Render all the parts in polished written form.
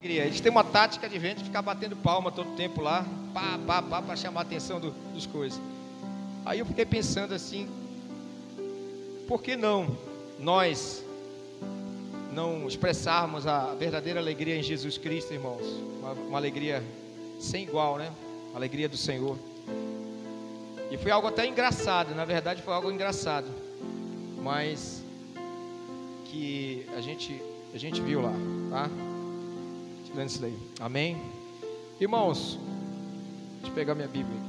Eles têm uma tática de gente ficar batendo palma todo o tempo lá, para chamar a atenção dos coisas. Aí eu fiquei pensando assim, por que não nós não expressarmos a verdadeira alegria em Jesus Cristo, irmãos? Uma alegria sem igual, né? A alegria do Senhor. E foi algo até engraçado, na verdade foi algo engraçado, mas que a gente viu lá, tá? Lendo isso daí, amém? Irmãos, deixa eu pegar minha Bíblia aqui.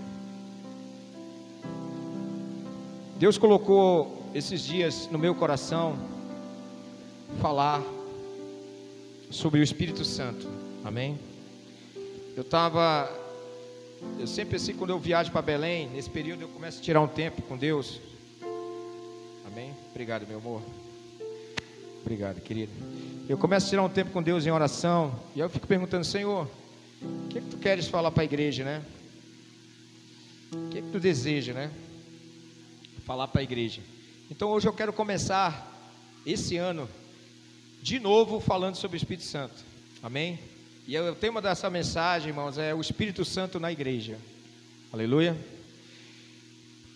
Deus colocou esses dias no meu coração falar sobre o Espírito Santo, amém? Eu sempre assim, quando eu viajo para Belém, nesse período eu começo a tirar um tempo com Deus, amém? Obrigado, meu amor. Obrigado, querido. Eu começo a tirar um tempo com Deus em oração, e eu fico perguntando: Senhor, o que tu queres falar para a igreja, né? O que tu deseja, né? Falar para a igreja. Então hoje eu quero começar esse ano de novo falando sobre o Espírito Santo, amém? E o tema dessa mensagem, irmãos, é o Espírito Santo na igreja, aleluia.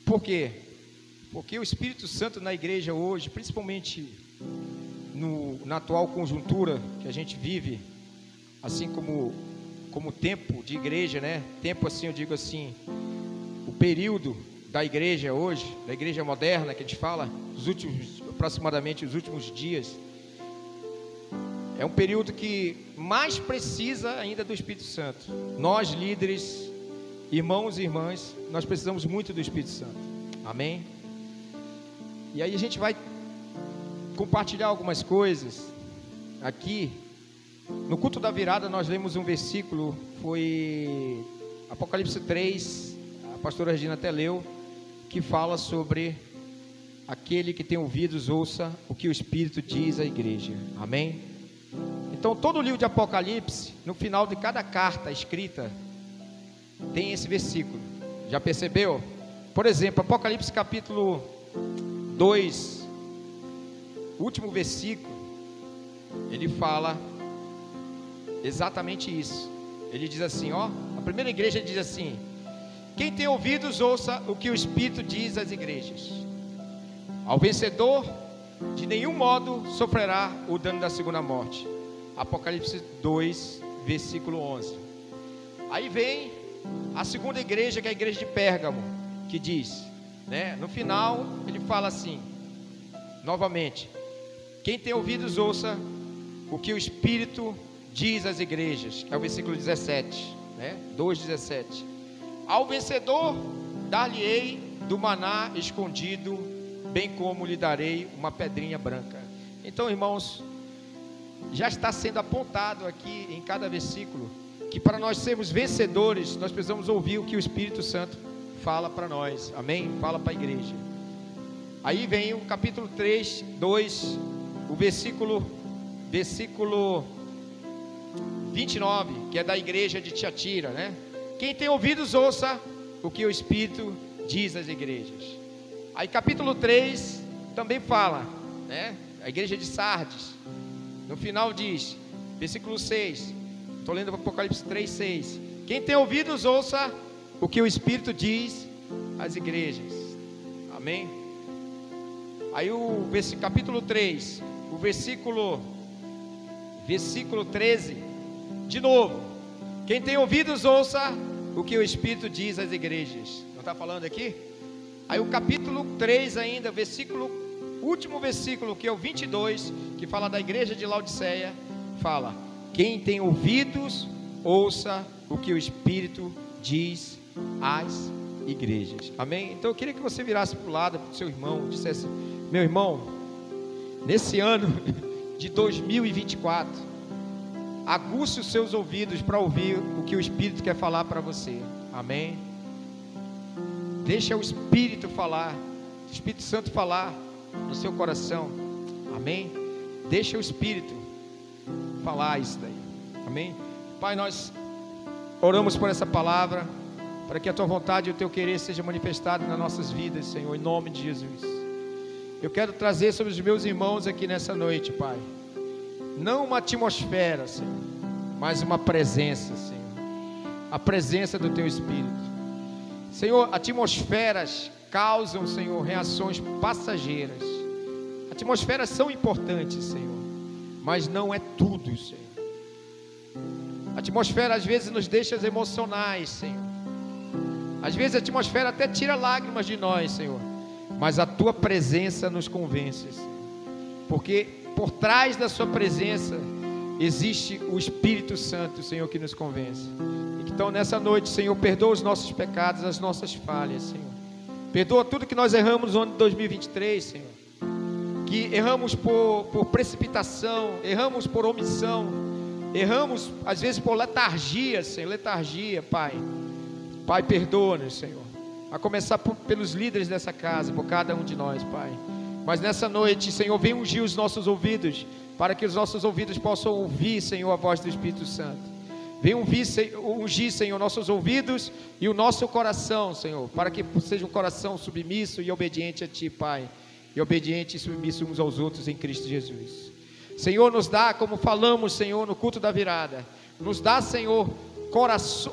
Por quê? Porque o Espírito Santo na igreja hoje, principalmente na atual conjuntura que a gente vive, assim como tempo de igreja, né? Tempo assim, eu digo assim, o período da igreja hoje, da igreja moderna que a gente fala, aproximadamente os últimos dias, é um período que mais precisa ainda do Espírito Santo. Nós líderes, irmãos e irmãs, nós precisamos muito do Espírito Santo, amém? E aí a gente vai compartilhar algumas coisas aqui. No culto da virada nós lemos um versículo, foi Apocalipse 3, a pastora Regina até leu, que fala sobre aquele que tem ouvidos ouça o que o Espírito diz à igreja, amém? Então todo o livro de Apocalipse, no final de cada carta escrita, tem esse versículo, já percebeu? Por exemplo, Apocalipse capítulo 2, último versículo, ele fala exatamente isso. Ele diz assim, ó, a primeira igreja diz assim: quem tem ouvidos ouça o que o Espírito diz às igrejas. Ao vencedor de nenhum modo sofrerá o dano da segunda morte. Apocalipse 2, versículo 11. Aí vem a segunda igreja, que é a igreja de Pérgamo, que diz, né, no final ele fala assim, novamente: quem tem ouvidos ouça o que o Espírito diz às igrejas, que é o versículo 17, né? 2,17. Ao vencedor dar-lhe-ei do maná escondido, bem como lhe darei uma pedrinha branca. Então, irmãos, já está sendo apontado aqui em cada versículo que para nós sermos vencedores, nós precisamos ouvir o que o Espírito Santo fala para nós, amém? Fala para a igreja. Aí vem o capítulo 3, 2, o versículo 29, que é da igreja de Tiatira, né? Quem tem ouvidos ouça o que o Espírito diz às igrejas. Aí capítulo 3 também fala, né? A igreja de Sardes, no final diz, versículo 6, estou lendo Apocalipse 3, 6: quem tem ouvidos ouça o que o Espírito diz às igrejas, amém? Aí capítulo 3, o versículo 13, de novo: quem tem ouvidos ouça o que o Espírito diz às igrejas. Não está falando aqui? Aí o capítulo 3 ainda, último versículo, que é o 22, que fala da igreja de Laodiceia, fala: quem tem ouvidos ouça o que o Espírito diz às igrejas, amém? Então eu queria que você virasse para o lado para o seu irmão e dissesse: meu irmão, nesse ano de 2024, aguce os seus ouvidos para ouvir o que o Espírito quer falar para você, amém? Deixa o Espírito falar, o Espírito Santo falar no seu coração, amém? Deixa o Espírito falar isso daí, amém? Pai, nós oramos por essa palavra, para que a tua vontade e o teu querer seja manifestado nas nossas vidas, Senhor, em nome de Jesus. Eu quero trazer sobre os meus irmãos aqui nessa noite, Pai, não uma atmosfera, Senhor, mas uma presença, Senhor. A presença do Teu Espírito. Senhor, atmosferas causam, Senhor, reações passageiras. Atmosferas são importantes, Senhor, mas não é tudo, Senhor. A atmosfera às vezes nos deixa emocionais, Senhor. Às vezes a atmosfera até tira lágrimas de nós, Senhor, mas a Tua presença nos convence, Senhor. Porque por trás da Sua presença existe o Espírito Santo, Senhor, que nos convence. Então nessa noite, Senhor, perdoa os nossos pecados, as nossas falhas, Senhor. Perdoa tudo que nós erramos no ano de 2023, Senhor. Que erramos por precipitação, erramos por omissão, erramos às vezes por letargia, Senhor, letargia, Pai. Pai, perdoa-nos, Senhor. A começar pelos líderes dessa casa, por cada um de nós, Pai. Mas nessa noite, Senhor, vem ungir os nossos ouvidos, para que os nossos ouvidos possam ouvir, Senhor, a voz do Espírito Santo. Vem ungir, Senhor, nossos ouvidos e o nosso coração, Senhor, para que seja um coração submisso e obediente a Ti, Pai. E obediente e submisso uns aos outros em Cristo Jesus. Senhor, nos dá, como falamos, Senhor, no culto da virada, nos dá, Senhor,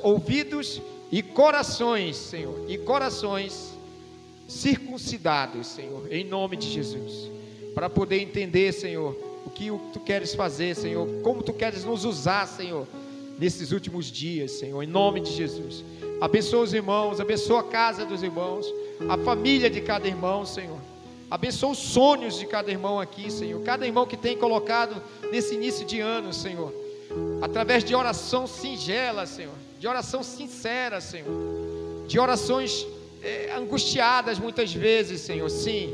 ouvidos e corações, Senhor, e corações circuncidados, Senhor, em nome de Jesus, para poder entender, Senhor, o que Tu queres fazer, Senhor, como Tu queres nos usar, Senhor, nesses últimos dias, Senhor, em nome de Jesus. Abençoa os irmãos, abençoa a casa dos irmãos, a família de cada irmão, Senhor. Abençoa os sonhos de cada irmão aqui, Senhor. Cada irmão que tem colocado nesse início de ano, Senhor, através de oração singela, Senhor, de oração sincera, Senhor, de orações angustiadas muitas vezes, Senhor. Sim,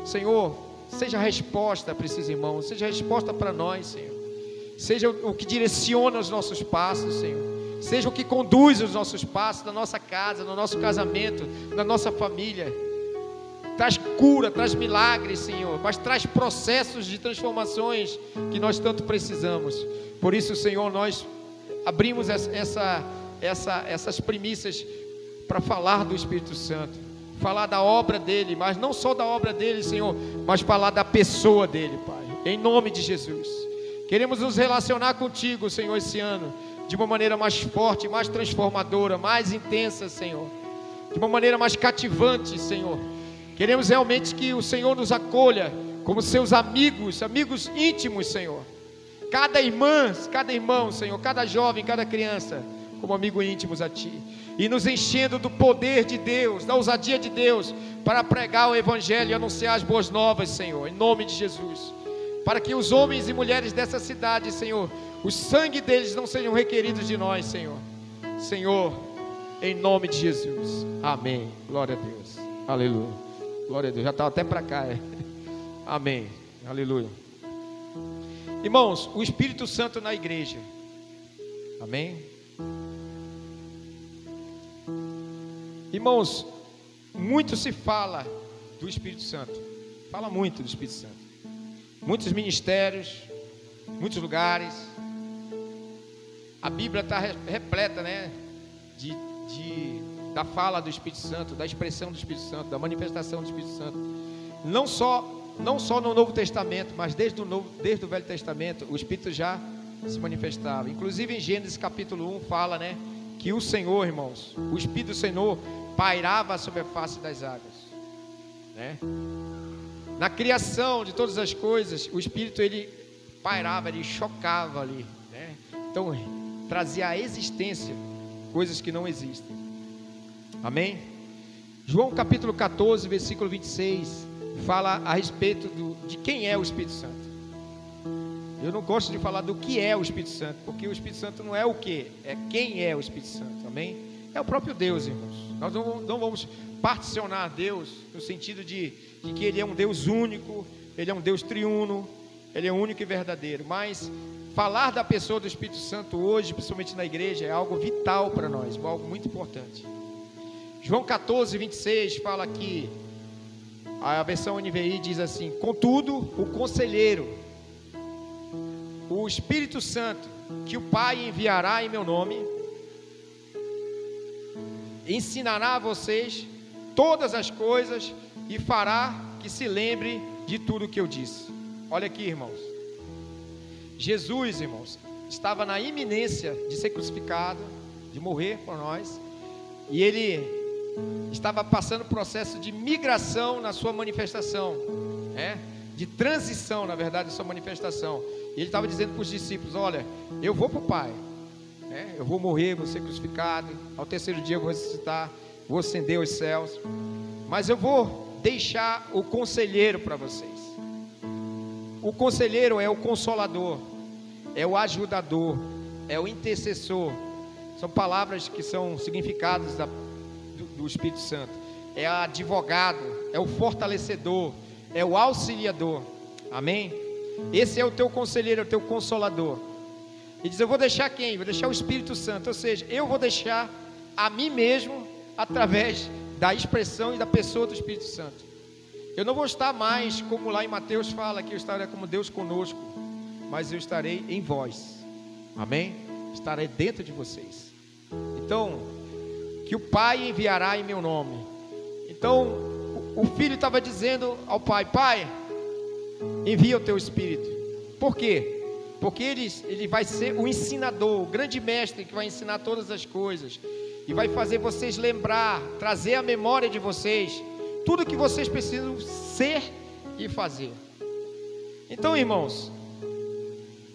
Senhor, seja a resposta para esses irmãos, seja a resposta para nós, Senhor. Seja o que direciona os nossos passos, Senhor. Seja o que conduz os nossos passos na nossa casa, no nosso casamento, na nossa família. Traz cura, traz milagres, Senhor, mas traz processos de transformações que nós tanto precisamos. Por isso, Senhor, nós abrimos essas premissas para falar do Espírito Santo, falar da obra dele, mas não só da obra dele, Senhor, mas falar da pessoa dele, Pai, em nome de Jesus. Queremos nos relacionar contigo, Senhor, esse ano, de uma maneira mais forte, mais transformadora, mais intensa, Senhor, de uma maneira mais cativante, Senhor. Queremos realmente que o Senhor nos acolha como seus amigos, amigos íntimos, Senhor. Cada irmã, cada irmão, Senhor, cada jovem, cada criança, como amigo íntimos a Ti. E nos enchendo do poder de Deus, da ousadia de Deus, para pregar o Evangelho e anunciar as boas novas, Senhor, em nome de Jesus. Para que os homens e mulheres dessa cidade, Senhor, o sangue deles não sejam requeridos de nós, Senhor. Senhor, em nome de Jesus. Amém. Glória a Deus. Aleluia. Glória a Deus, já estava até para cá, Amém, aleluia. Irmãos, o Espírito Santo na igreja, amém? Irmãos, muito se fala do Espírito Santo, fala muito do Espírito Santo, muitos ministérios, muitos lugares, a Bíblia está repleta, né, da fala do Espírito Santo, da expressão do Espírito Santo, da manifestação do Espírito Santo, não só no Novo Testamento, mas desde o Velho Testamento, o Espírito já se manifestava. Inclusive em Gênesis capítulo 1 fala, né, que o Senhor, irmãos, o Espírito do Senhor pairava sobre a face das águas, né? Na criação de todas as coisas, o Espírito ele pairava, ele chocava ali, né? Então trazia à existência coisas que não existem. Amém? João capítulo 14, versículo 26 fala a respeito de quem é o Espírito Santo. Eu não gosto de falar do que é o Espírito Santo, porque o Espírito Santo não é o que, é quem é o Espírito Santo. Amém? É o próprio Deus, irmãos. Nós não vamos particionar Deus no sentido de que Ele é um Deus único, Ele é um Deus triuno, Ele é único e verdadeiro. Mas falar da pessoa do Espírito Santo hoje, principalmente na igreja, é algo vital para nós, algo muito importante. João 14, 26 fala aqui, a versão NVI diz assim: contudo, o conselheiro, o Espírito Santo, que o Pai enviará em meu nome, ensinará a vocês todas as coisas e fará que se lembre de tudo o que eu disse. Olha aqui, irmãos, Jesus, irmãos, estava na iminência de ser crucificado, de morrer por nós, e ele estava passando o processo de migração na sua manifestação, de transição, na verdade, na sua manifestação. E ele estava dizendo para os discípulos: olha, eu vou para o Pai, eu vou morrer, vou ser crucificado, ao terceiro dia eu vou ressuscitar, vou ascender aos céus, mas eu vou deixar o conselheiro para vocês. O conselheiro é o consolador, é o ajudador, é o intercessor. São palavras que são significados do Espírito Santo. É advogado, é o fortalecedor, é o auxiliador. Amém? Esse é o teu conselheiro, é o teu consolador. E diz: eu vou deixar quem? Vou deixar o Espírito Santo. Ou seja, eu vou deixar a mim mesmo através da expressão e da pessoa do Espírito Santo. Eu não vou estar mais, como lá em Mateus fala, que eu estarei como Deus conosco, mas eu estarei em vós. Amém? Estarei dentro de vocês. Então, que o Pai enviará em meu nome. Então, o filho estava dizendo ao pai: pai, envia o teu Espírito. Por quê? Porque ele vai ser o ensinador, o grande mestre que vai ensinar todas as coisas, e vai fazer vocês lembrar, trazer à memória de vocês tudo que vocês precisam ser e fazer. Então, irmãos,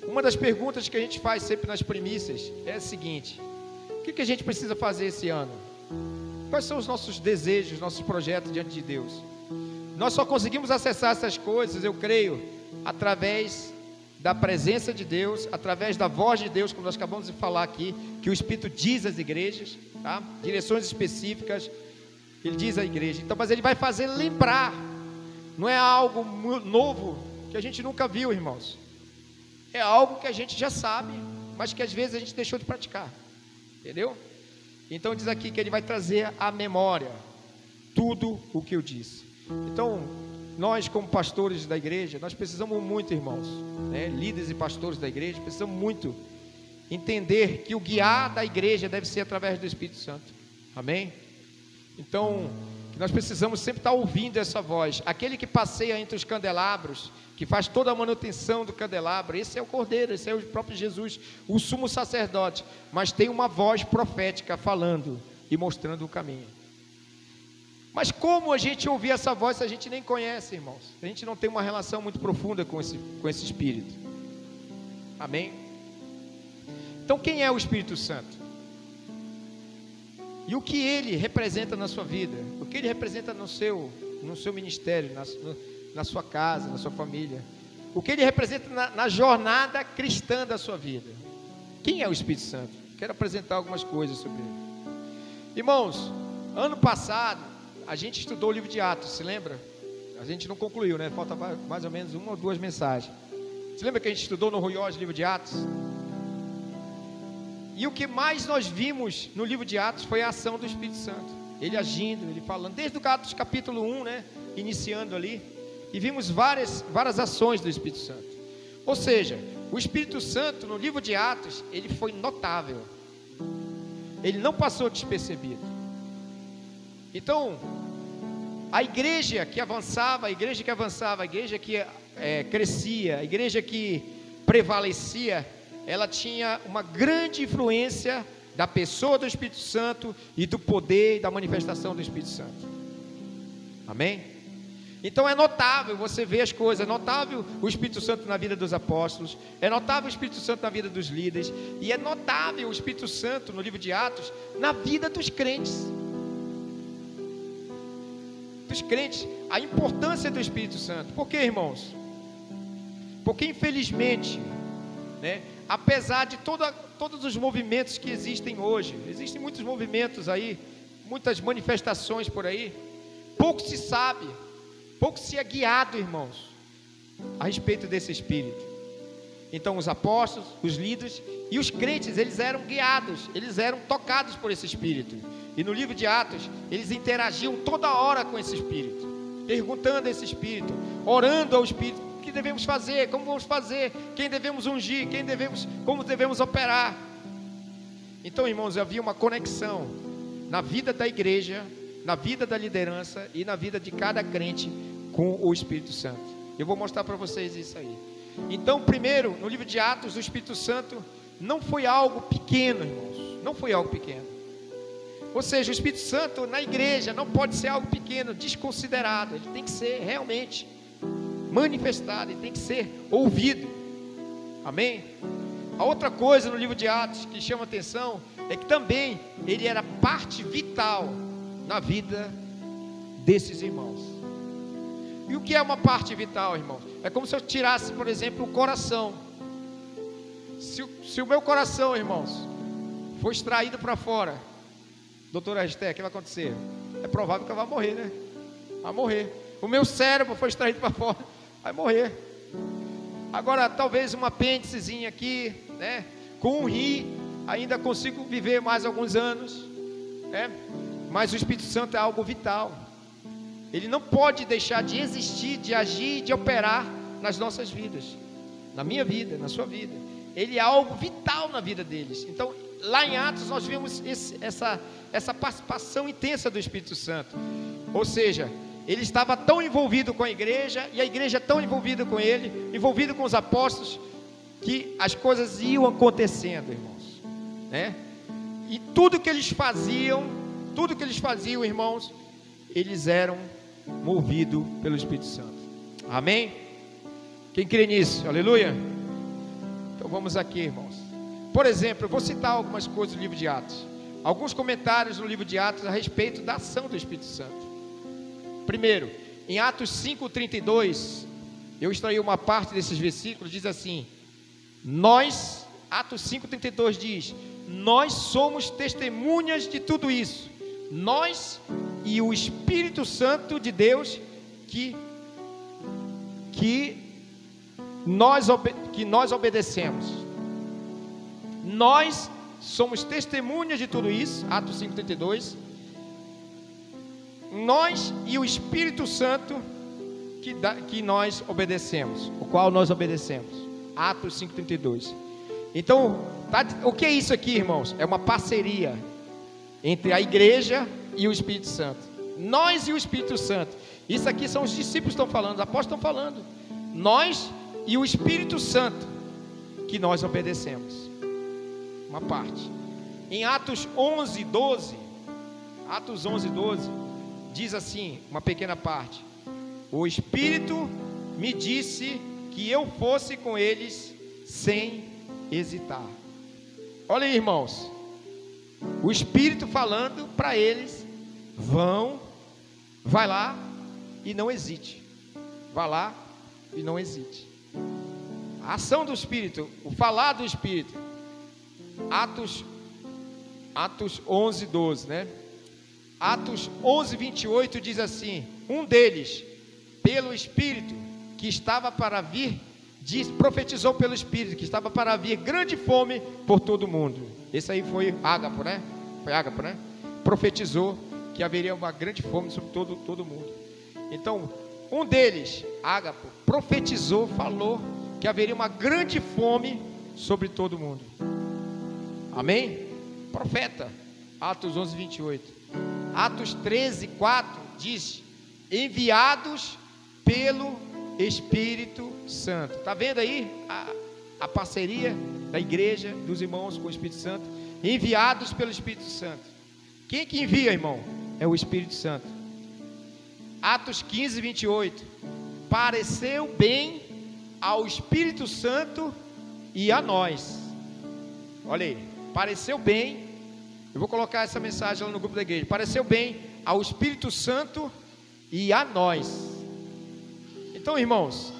uma das perguntas que a gente faz sempre nas primícias é a seguinte: o que a gente precisa fazer esse ano? Quais são os nossos desejos, nossos projetos diante de Deus? Nós só conseguimos acessar essas coisas, eu creio, através da presença de Deus, através da voz de Deus, como nós acabamos de falar aqui, que o Espírito diz às igrejas, tá? Direções específicas, ele diz à igreja. Então, mas ele vai fazer lembrar, não é algo novo que a gente nunca viu, irmãos. É algo que a gente já sabe, mas que às vezes a gente deixou de praticar, entendeu? Então diz aqui que ele vai trazer à memória tudo o que eu disse. Então, nós como pastores da igreja, nós precisamos muito, irmãos, líderes e pastores da igreja, precisamos muito entender que o guiar da igreja deve ser através do Espírito Santo. Amém? Então, nós precisamos sempre estar ouvindo essa voz. Aquele que passeia entre os candelabros, que faz toda a manutenção do candelabro, esse é o Cordeiro, esse é o próprio Jesus, o sumo sacerdote, mas tem uma voz profética falando e mostrando o caminho. Mas como a gente ouvir essa voz se a gente nem conhece, irmãos? A gente não tem uma relação muito profunda com esse Espírito. Amém? Então, quem é o Espírito Santo? E o que ele representa na sua vida? O que ele representa no seu ministério, na sua casa, na sua família? O que ele representa na jornada cristã da sua vida? Quem é o Espírito Santo? Quero apresentar algumas coisas sobre ele. Irmãos, ano passado a gente estudou o livro de Atos, se lembra? A gente não concluiu, né? Falta mais ou menos 1 ou 2 mensagens. Se lembra que a gente estudou no Ruiós o livro de Atos? E o que mais nós vimos no livro de Atos foi a ação do Espírito Santo. Ele agindo, ele falando, desde o Atos capítulo 1, né? Iniciando ali. E vimos várias ações do Espírito Santo. Ou seja, o Espírito Santo no livro de Atos, ele foi notável. Ele não passou despercebido. Então, a igreja que avançava, a igreja que crescia, a igreja que prevalecia, ela tinha uma grande influência da pessoa do Espírito Santo e do poder e da manifestação do Espírito Santo. Amém? Então é notável você ver as coisas, é notável o Espírito Santo na vida dos apóstolos, é notável o Espírito Santo na vida dos líderes, e é notável o Espírito Santo no livro de Atos na vida dos crentes. Dos crentes, a importância do Espírito Santo. Por quê, irmãos? Porque infelizmente, apesar de todos os movimentos que existem hoje, existem muitos movimentos aí, muitas manifestações por aí, pouco se sabe, pouco se é guiado, irmãos, a respeito desse Espírito. Então os apóstolos, os líderes e os crentes, eles eram guiados, eles eram tocados por esse Espírito. E no livro de Atos, eles interagiam toda hora com esse Espírito, perguntando a esse Espírito, orando ao Espírito, o que devemos fazer, como vamos fazer, quem devemos ungir, como devemos operar. Então, irmãos, havia uma conexão na vida da igreja, na vida da liderança e na vida de cada crente com o Espírito Santo. Eu vou mostrar para vocês isso aí. Então, primeiro, no livro de Atos, o Espírito Santo não foi algo pequeno, irmãos, não foi algo pequeno. Ou seja, o Espírito Santo na igreja não pode ser algo pequeno, desconsiderado. Ele tem que ser realmente manifestado, ele tem que ser ouvido. Amém? A outra coisa no livro de Atos que chama atenção é que também ele era parte vital na vida desses irmãos. E o que é uma parte vital, irmãos? É como se eu tirasse, por exemplo, o coração. Se o meu coração, irmãos, for extraído para fora, doutora Esté, o que vai acontecer? É provável que eu vá morrer, né? Vai morrer. O meu cérebro foi extraído para fora, vai morrer. Agora, talvez uma apêndicezinha aqui, né? Com um rim, ainda consigo viver mais alguns anos, né? Mas o Espírito Santo é algo vital. Ele não pode deixar de existir, de agir, de operar nas nossas vidas, na minha vida, na sua vida. Ele é algo vital na vida deles. Então, lá em Atos nós vimos essa participação intensa do Espírito Santo. Ou seja, ele estava tão envolvido com a igreja, e a igreja tão envolvida com ele, envolvido com os apóstolos, que as coisas iam acontecendo, irmãos, né? E tudo que eles faziam, irmãos, eles eram movidos pelo Espírito Santo. Amém? Quem crê nisso? Aleluia? Então vamos aqui, irmãos. Por exemplo, eu vou citar algumas coisas do livro de Atos. Alguns comentários no livro de Atos a respeito da ação do Espírito Santo. Primeiro, em Atos 5:32, eu extraí uma parte desses versículos, diz assim: Atos 5:32 diz: nós somos testemunhas de tudo isso, nós e o Espírito Santo de Deus que nós obedecemos. Nós somos testemunhas de tudo isso, Atos 5:32. Nós e o Espírito Santo que nós obedecemos, o qual nós obedecemos, Atos 5:32. Então, o que é isso aqui, irmãos? É uma parceria entre a igreja e o Espírito Santo. Nós e o Espírito Santo. Isso aqui são os discípulos que estão falando, os apóstolos estão falando. Nós e o Espírito Santo que nós obedecemos. Uma parte. Em Atos 11:12, diz assim, uma pequena parte: o Espírito me disse que eu fosse com eles sem hesitar. Olha aí, irmãos, o Espírito falando para eles: vai lá e não hesite. Vá lá e não hesite. A ação do Espírito, o falar do Espírito. Atos 11:12, né? Atos 11:28 diz assim: um deles, pelo Espírito que estava para vir, profetizou pelo Espírito que estava para vir grande fome por todo o mundo. Esse aí foi Ágapo, né? Foi Ágapo, né? Profetizou que haveria uma grande fome sobre todo o mundo. Então, um deles, Ágapo, profetizou, falou que haveria uma grande fome sobre todo o mundo. Amém? Profeta. Atos 11:28. Atos 13:4 diz: enviados pelo Espírito Santo. Está vendo aí a parceria da igreja, dos irmãos com o Espírito Santo? Enviados pelo Espírito Santo. Quem que envia, irmão? É o Espírito Santo. Atos 15:28. Pareceu bem ao Espírito Santo e a nós. Olha aí, pareceu bem. Eu vou colocar essa mensagem lá no grupo da igreja. Pareceu bem ao Espírito Santo e a nós. Então, irmãos,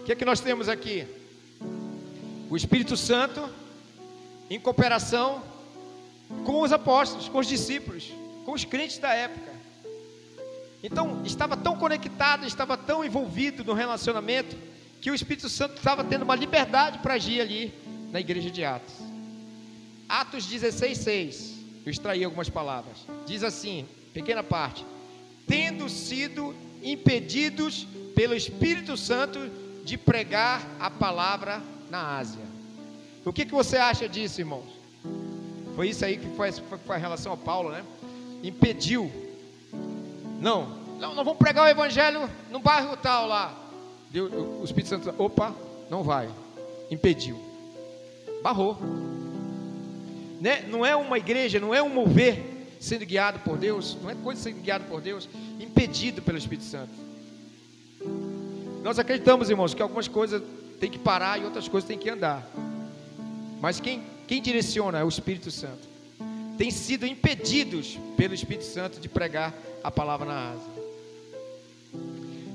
o que é que nós temos aqui? O Espírito Santo em cooperação com os apóstolos, com os discípulos, com os crentes da época. Então, estava tão conectado, estava tão envolvido no relacionamento, que o Espírito Santo estava tendo uma liberdade para agir ali na igreja de Atos. Atos 16:6, eu extraí algumas palavras. Diz assim, pequena parte: tendo sido impedidos pelo Espírito Santo de pregar a palavra na Ásia. O que você acha disso, irmãos? Foi isso aí que foi em relação a Paulo, né? Impediu. Não vamos pregar o evangelho no bairro tal lá. O Espírito Santo, opa, não vai. Impediu. barrou, né? Não é uma igreja, não é um mover sendo guiado por Deus, não é coisa sendo guiado por Deus, impedido pelo Espírito Santo. Nós acreditamos, irmãos, que algumas coisas tem que parar e outras coisas tem que andar, mas quem direciona é o Espírito Santo. Tem sido impedidos pelo Espírito Santo de pregar a palavra na Ásia.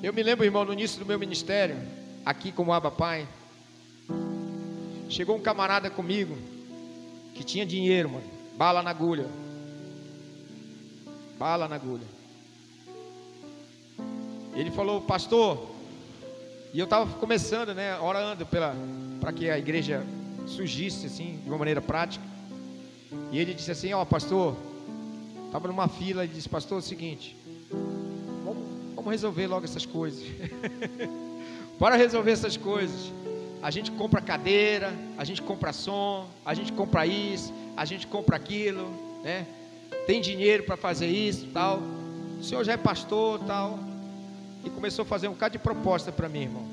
Eu me lembro, irmão, no início do meu ministério, aqui como Abba Pai, chegou um camarada comigo, que tinha dinheiro, mano, bala na agulha, ele falou: pastor, e eu estava começando, né, orando para que a igreja surgisse assim, de uma maneira prática, e ele disse assim: ó, pastor, estava numa fila, e disse: pastor, é o seguinte, vamos resolver logo essas coisas. Para resolver essas coisas, a gente compra cadeira, a gente compra som, a gente compra isso, a gente compra aquilo, né? Tem dinheiro para fazer isso, tal. O senhor já é pastor, tal. E começou a fazer um bocado de proposta para mim, irmão.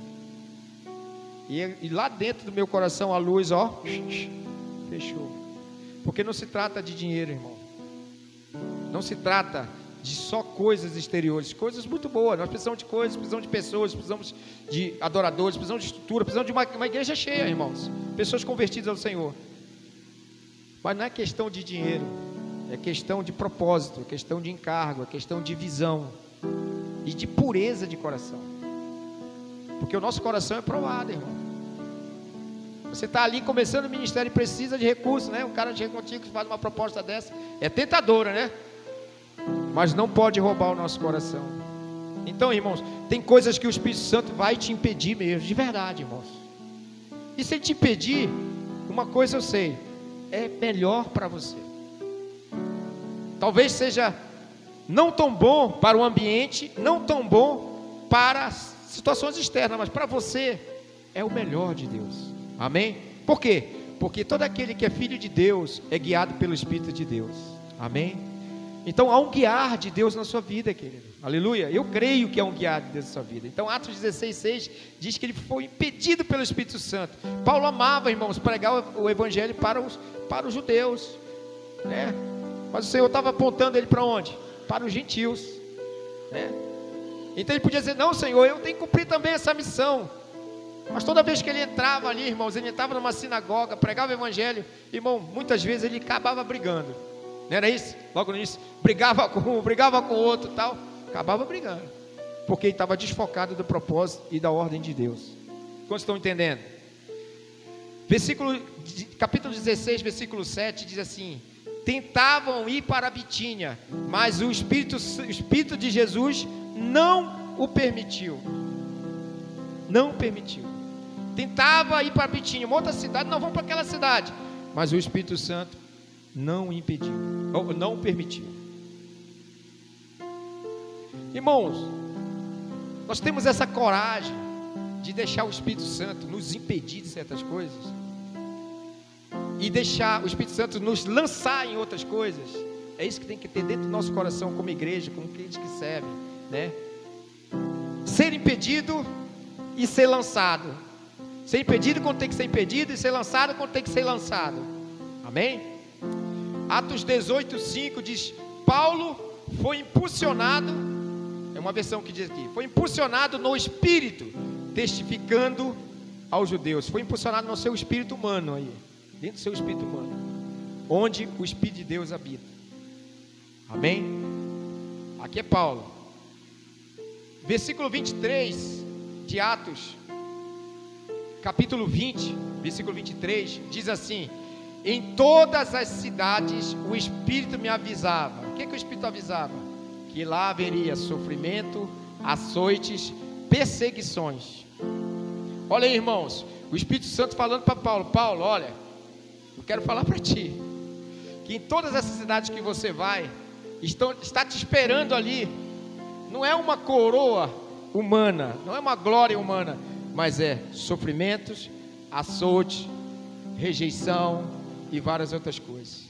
E lá dentro do meu coração a luz, ó, fechou. Porque não se trata de dinheiro, irmão. Não se trata de só coisas exteriores, coisas muito boas. Nós precisamos de coisas, precisamos de pessoas, precisamos de adoradores, precisamos de estrutura, precisamos de uma igreja cheia, irmãos. Pessoas convertidas ao Senhor. Mas não é questão de dinheiro, é questão de propósito, é questão de encargo, é questão de visão e de pureza de coração. Porque o nosso coração é provado, irmão. Você está ali começando o ministério e precisa de recursos, né? Um cara chega contigo que faz uma proposta dessa, é tentadora, né? Mas não pode roubar o nosso coração. Então, irmãos, tem coisas que o Espírito Santo vai te impedir mesmo, de verdade, irmãos. E se ele te impedir, uma coisa eu sei, é melhor para você. Talvez seja não tão bom para o ambiente, não tão bom para as situações externas, mas para você é o melhor de Deus. Amém? Por quê? Porque todo aquele que é filho de Deus é guiado pelo Espírito de Deus. Amém? Então há um guiar de Deus na sua vida, querido. Aleluia. Eu creio que há um guiar de Deus na sua vida. Então Atos 16:6 diz que ele foi impedido pelo Espírito Santo. Paulo amava, irmãos, pregar o evangelho para os judeus, né? Mas o Senhor estava apontando ele para onde? Para os gentios, né? Então ele podia dizer: não, Senhor, eu tenho que cumprir também essa missão. Mas toda vez que ele entrava ali, irmãos, ele entrava numa sinagoga, pregava o evangelho, irmão, muitas vezes ele acabava brigando. Não era isso? Logo no início, brigava com um, brigava com o outro, tal, acabava brigando, porque ele estava desfocado do propósito e da ordem de Deus. Quantos estão entendendo? Capítulo 16, versículo 7 diz assim: tentavam ir para a Bitínia, mas o Espírito de Jesus não o permitiu. Não permitiu. Tentava ir para a Bitínia, uma outra cidade, não, vamos para aquela cidade, mas o Espírito Santo não o impediu, ou não o permitiu. Irmãos, nós temos essa coragem de deixar o Espírito Santo nos impedir de certas coisas e deixar o Espírito Santo nos lançar em outras coisas. É isso que tem que ter dentro do nosso coração como igreja, como crente que serve, né? Ser impedido e ser lançado. Ser impedido quando tem que ser impedido e ser lançado quando tem que ser lançado. Amém? Atos 18:5 diz: Paulo foi impulsionado, é uma versão que diz aqui, foi impulsionado no Espírito, testificando aos judeus. Foi impulsionado no seu espírito humano aí, dentro do seu espírito humano, onde o Espírito de Deus habita. Amém? Aqui é Paulo. Versículo 23 de Atos, capítulo 20, versículo 23, diz assim: em todas as cidades o Espírito me avisava. O que o Espírito avisava? Que lá haveria sofrimento, açoites, perseguições. Olha aí, irmãos, o Espírito Santo falando para Paulo: Paulo, olha, eu quero falar para ti, que em todas essas cidades que você vai, está te esperando ali, não é uma coroa humana, não é uma glória humana, mas é sofrimentos, açoite, rejeição e várias outras coisas.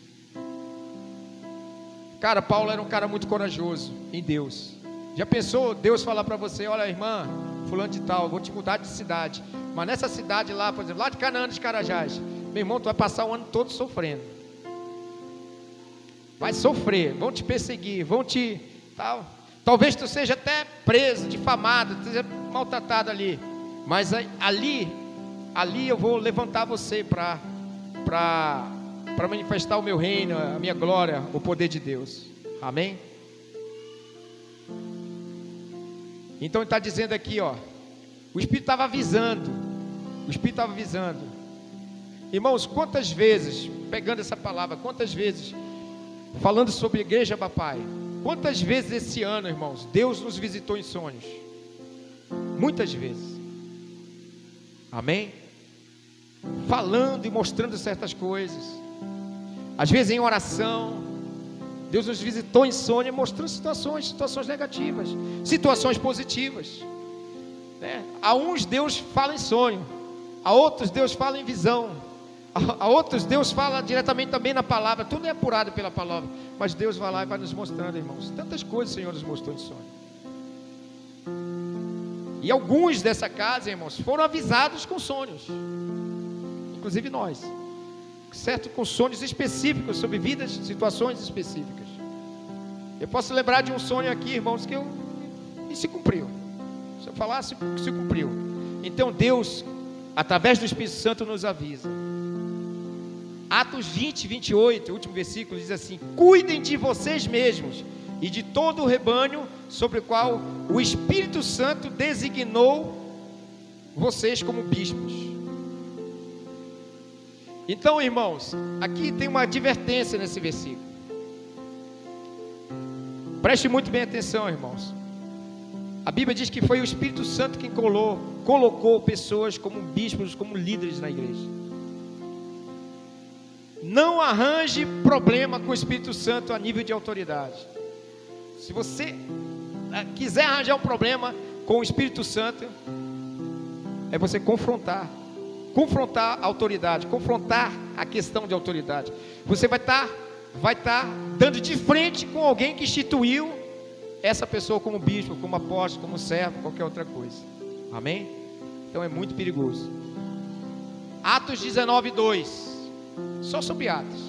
Cara, Paulo era um cara muito corajoso em Deus. Já pensou Deus falar para você: olha, irmã fulano de tal, vou te mudar de cidade, mas nessa cidade lá, por exemplo, lá de Canaã dos Carajás, Meu irmão, tu vai passar o ano todo sofrendo. Vai sofrer, vão te perseguir, vão te... tal. Talvez tu seja até preso, difamado, seja maltratado ali. Mas ali eu vou levantar você para manifestar o meu reino, a minha glória, o poder de Deus. Amém? Então ele está dizendo aqui, ó, o Espírito estava avisando. Irmãos, quantas vezes, pegando essa palavra, quantas vezes, falando sobre a igreja, papai, quantas vezes esse ano, irmãos, Deus nos visitou em sonhos? Muitas vezes. Amém? Falando e mostrando certas coisas. Às vezes em oração, Deus nos visitou em sonho, mostrando situações negativas, situações positivas, né? A uns Deus fala em sonho, a outros Deus fala em visão, a outros Deus fala diretamente também na palavra. Tudo é apurado pela palavra, mas Deus vai lá e vai nos mostrando, irmãos. Tantas coisas o Senhor nos mostrou em sonho. E alguns dessa casa, irmãos, foram avisados com sonhos, inclusive nós, certo? Com sonhos específicos sobre vidas, situações específicas. Eu posso lembrar de um sonho aqui, irmãos, e se cumpriu. Se eu falasse, se cumpriu. Então Deus, através do Espírito Santo, nos avisa. Atos 20, 28, o último versículo, diz assim: cuidem de vocês mesmos e de todo o rebanho sobre o qual o Espírito Santo designou vocês como bispos. Então, irmãos, aqui tem uma advertência nesse versículo. Preste muito bem atenção, irmãos. A Bíblia diz que foi o Espírito Santo quem colocou pessoas como bispos, como líderes na igreja. Não arranje problema com o Espírito Santo a nível de autoridade. Se você quiser arranjar um problema com o Espírito Santo, é você confrontar a autoridade, confrontar a questão de autoridade. Você vai estar dando de frente com alguém que instituiu essa pessoa como bispo, como apóstolo, como servo, qualquer outra coisa. Amém? Então é muito perigoso. Atos 19, 2. Só sobre Atos.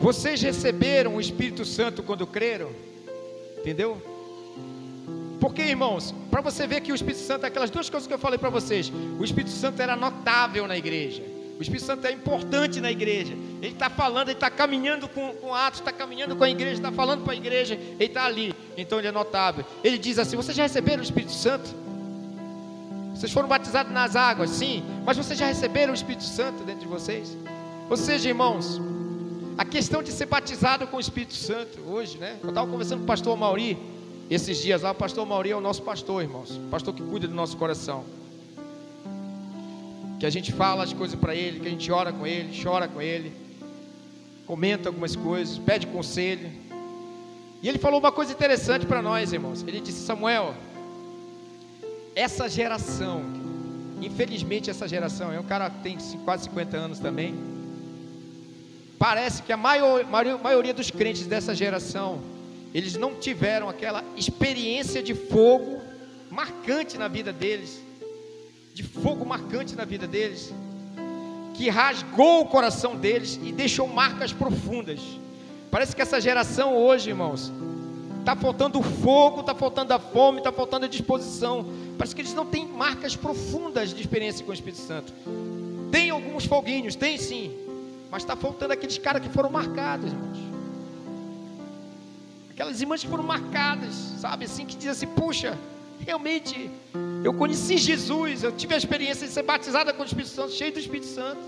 Vocês receberam o Espírito Santo quando creram? Entendeu? Porque, irmãos, para você ver que o Espírito Santo, aquelas duas coisas que eu falei para vocês, o Espírito Santo era notável na igreja, o Espírito Santo é importante na igreja. Ele está falando, ele está caminhando com Atos, está caminhando com a igreja, está falando para a igreja, ele está ali, então ele é notável. Ele diz assim: vocês já receberam o Espírito Santo? Vocês foram batizados nas águas, sim, mas vocês já receberam o Espírito Santo dentro de vocês? Ou seja, irmãos, a questão de ser batizado com o Espírito Santo hoje, né? Eu estava conversando com o pastor Mauri esses dias lá. O pastor Mauri é o nosso pastor, irmãos, o pastor que cuida do nosso coração, que a gente fala as coisas para ele, que a gente ora com ele, chora com ele, comenta algumas coisas, pede conselho. E ele falou uma coisa interessante para nós, irmãos. Ele disse: Samuel, essa geração, infelizmente essa geração, é um cara que tem quase 50 anos também, parece que a maioria dos crentes dessa geração, eles não tiveram aquela experiência de fogo marcante na vida deles, que rasgou o coração deles e deixou marcas profundas. Parece que essa geração hoje, irmãos, está faltando o fogo, está faltando a fome, está faltando a disposição. Parece que eles não têm marcas profundas de experiência com o Espírito Santo. Tem alguns foguinhos, tem sim, mas está faltando aqueles caras que foram marcados, irmãos. Aquelas irmãs que foram marcadas, sabe, assim, que dizem assim: puxa, realmente, eu conheci Jesus, eu tive a experiência de ser batizada com o Espírito Santo, cheio do Espírito Santo.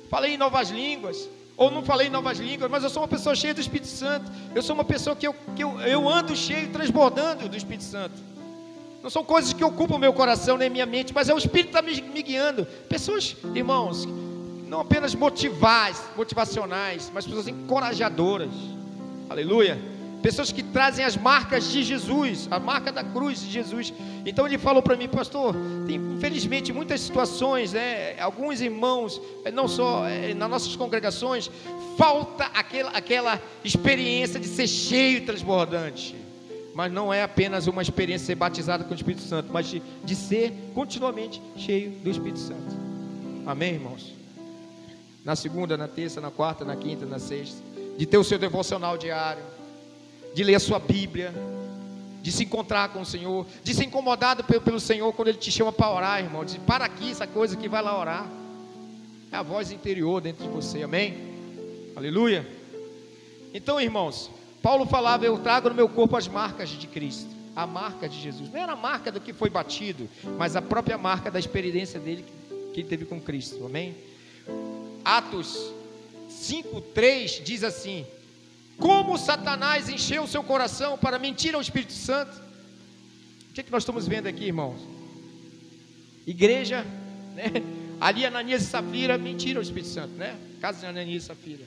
Falei em novas línguas, ou não falei em novas línguas, mas eu sou uma pessoa cheia do Espírito Santo. Eu sou uma pessoa que eu ando cheio, transbordando do Espírito Santo. Não são coisas que ocupam o meu coração nem minha mente, mas é o Espírito que está me guiando. Pessoas, irmãos, não apenas motivacionais, mas pessoas encorajadoras. Aleluia. Pessoas que trazem as marcas de Jesus, a marca da cruz de Jesus. Então ele falou para mim: pastor, tem infelizmente muitas situações, né? Alguns irmãos, não só nas nossas congregações, falta aquela experiência de ser cheio e transbordante. Mas não é apenas uma experiência de ser batizado com o Espírito Santo, mas de ser continuamente cheio do Espírito Santo. amém, irmãos? Na segunda, na terça, na quarta, na quinta, na sexta, de ter o seu devocional diário, de ler a sua Bíblia, de se encontrar com o Senhor, de ser incomodado pelo Senhor quando Ele te chama para orar, irmão. Diz, para aqui essa coisa que vai lá orar. É a voz interior dentro de você, amém? Aleluia. Então, irmãos, Paulo falava, eu trago no meu corpo as marcas de Cristo, a marca de Jesus. Não era a marca do que foi batido, mas a própria marca da experiência dele que ele teve com Cristo, amém? Atos 5:3 diz assim: como Satanás encheu o seu coração para mentir ao Espírito Santo. O que é que nós estamos vendo aqui, irmãos? Igreja, né? Ali Ananias e Safira mentiram ao Espírito Santo, né? Caso de Ananias e Safira.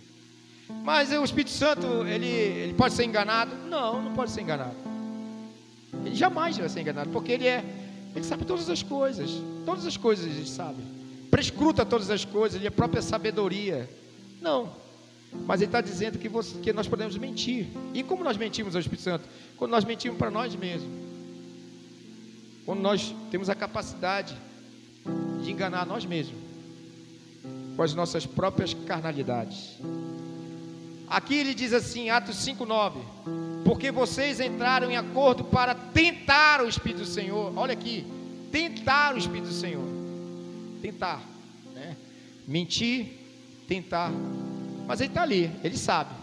Mas o Espírito Santo, ele pode ser enganado? Não, não pode ser enganado. Ele jamais vai ser enganado, porque ele sabe todas as coisas ele sabe. Prescruta todas as coisas, ele é a própria sabedoria. Não, mas ele está dizendo que nós podemos mentir. E como nós mentimos ao Espírito Santo? Quando nós mentimos para nós mesmos, quando nós temos a capacidade de enganar nós mesmos com as nossas próprias carnalidades. Aqui ele diz assim, Atos 5:9: porque vocês entraram em acordo para tentar o Espírito do Senhor. Olha aqui, tentar o Espírito do Senhor. Tentar, né? Mentir, tentar. Mas ele está ali, ele sabe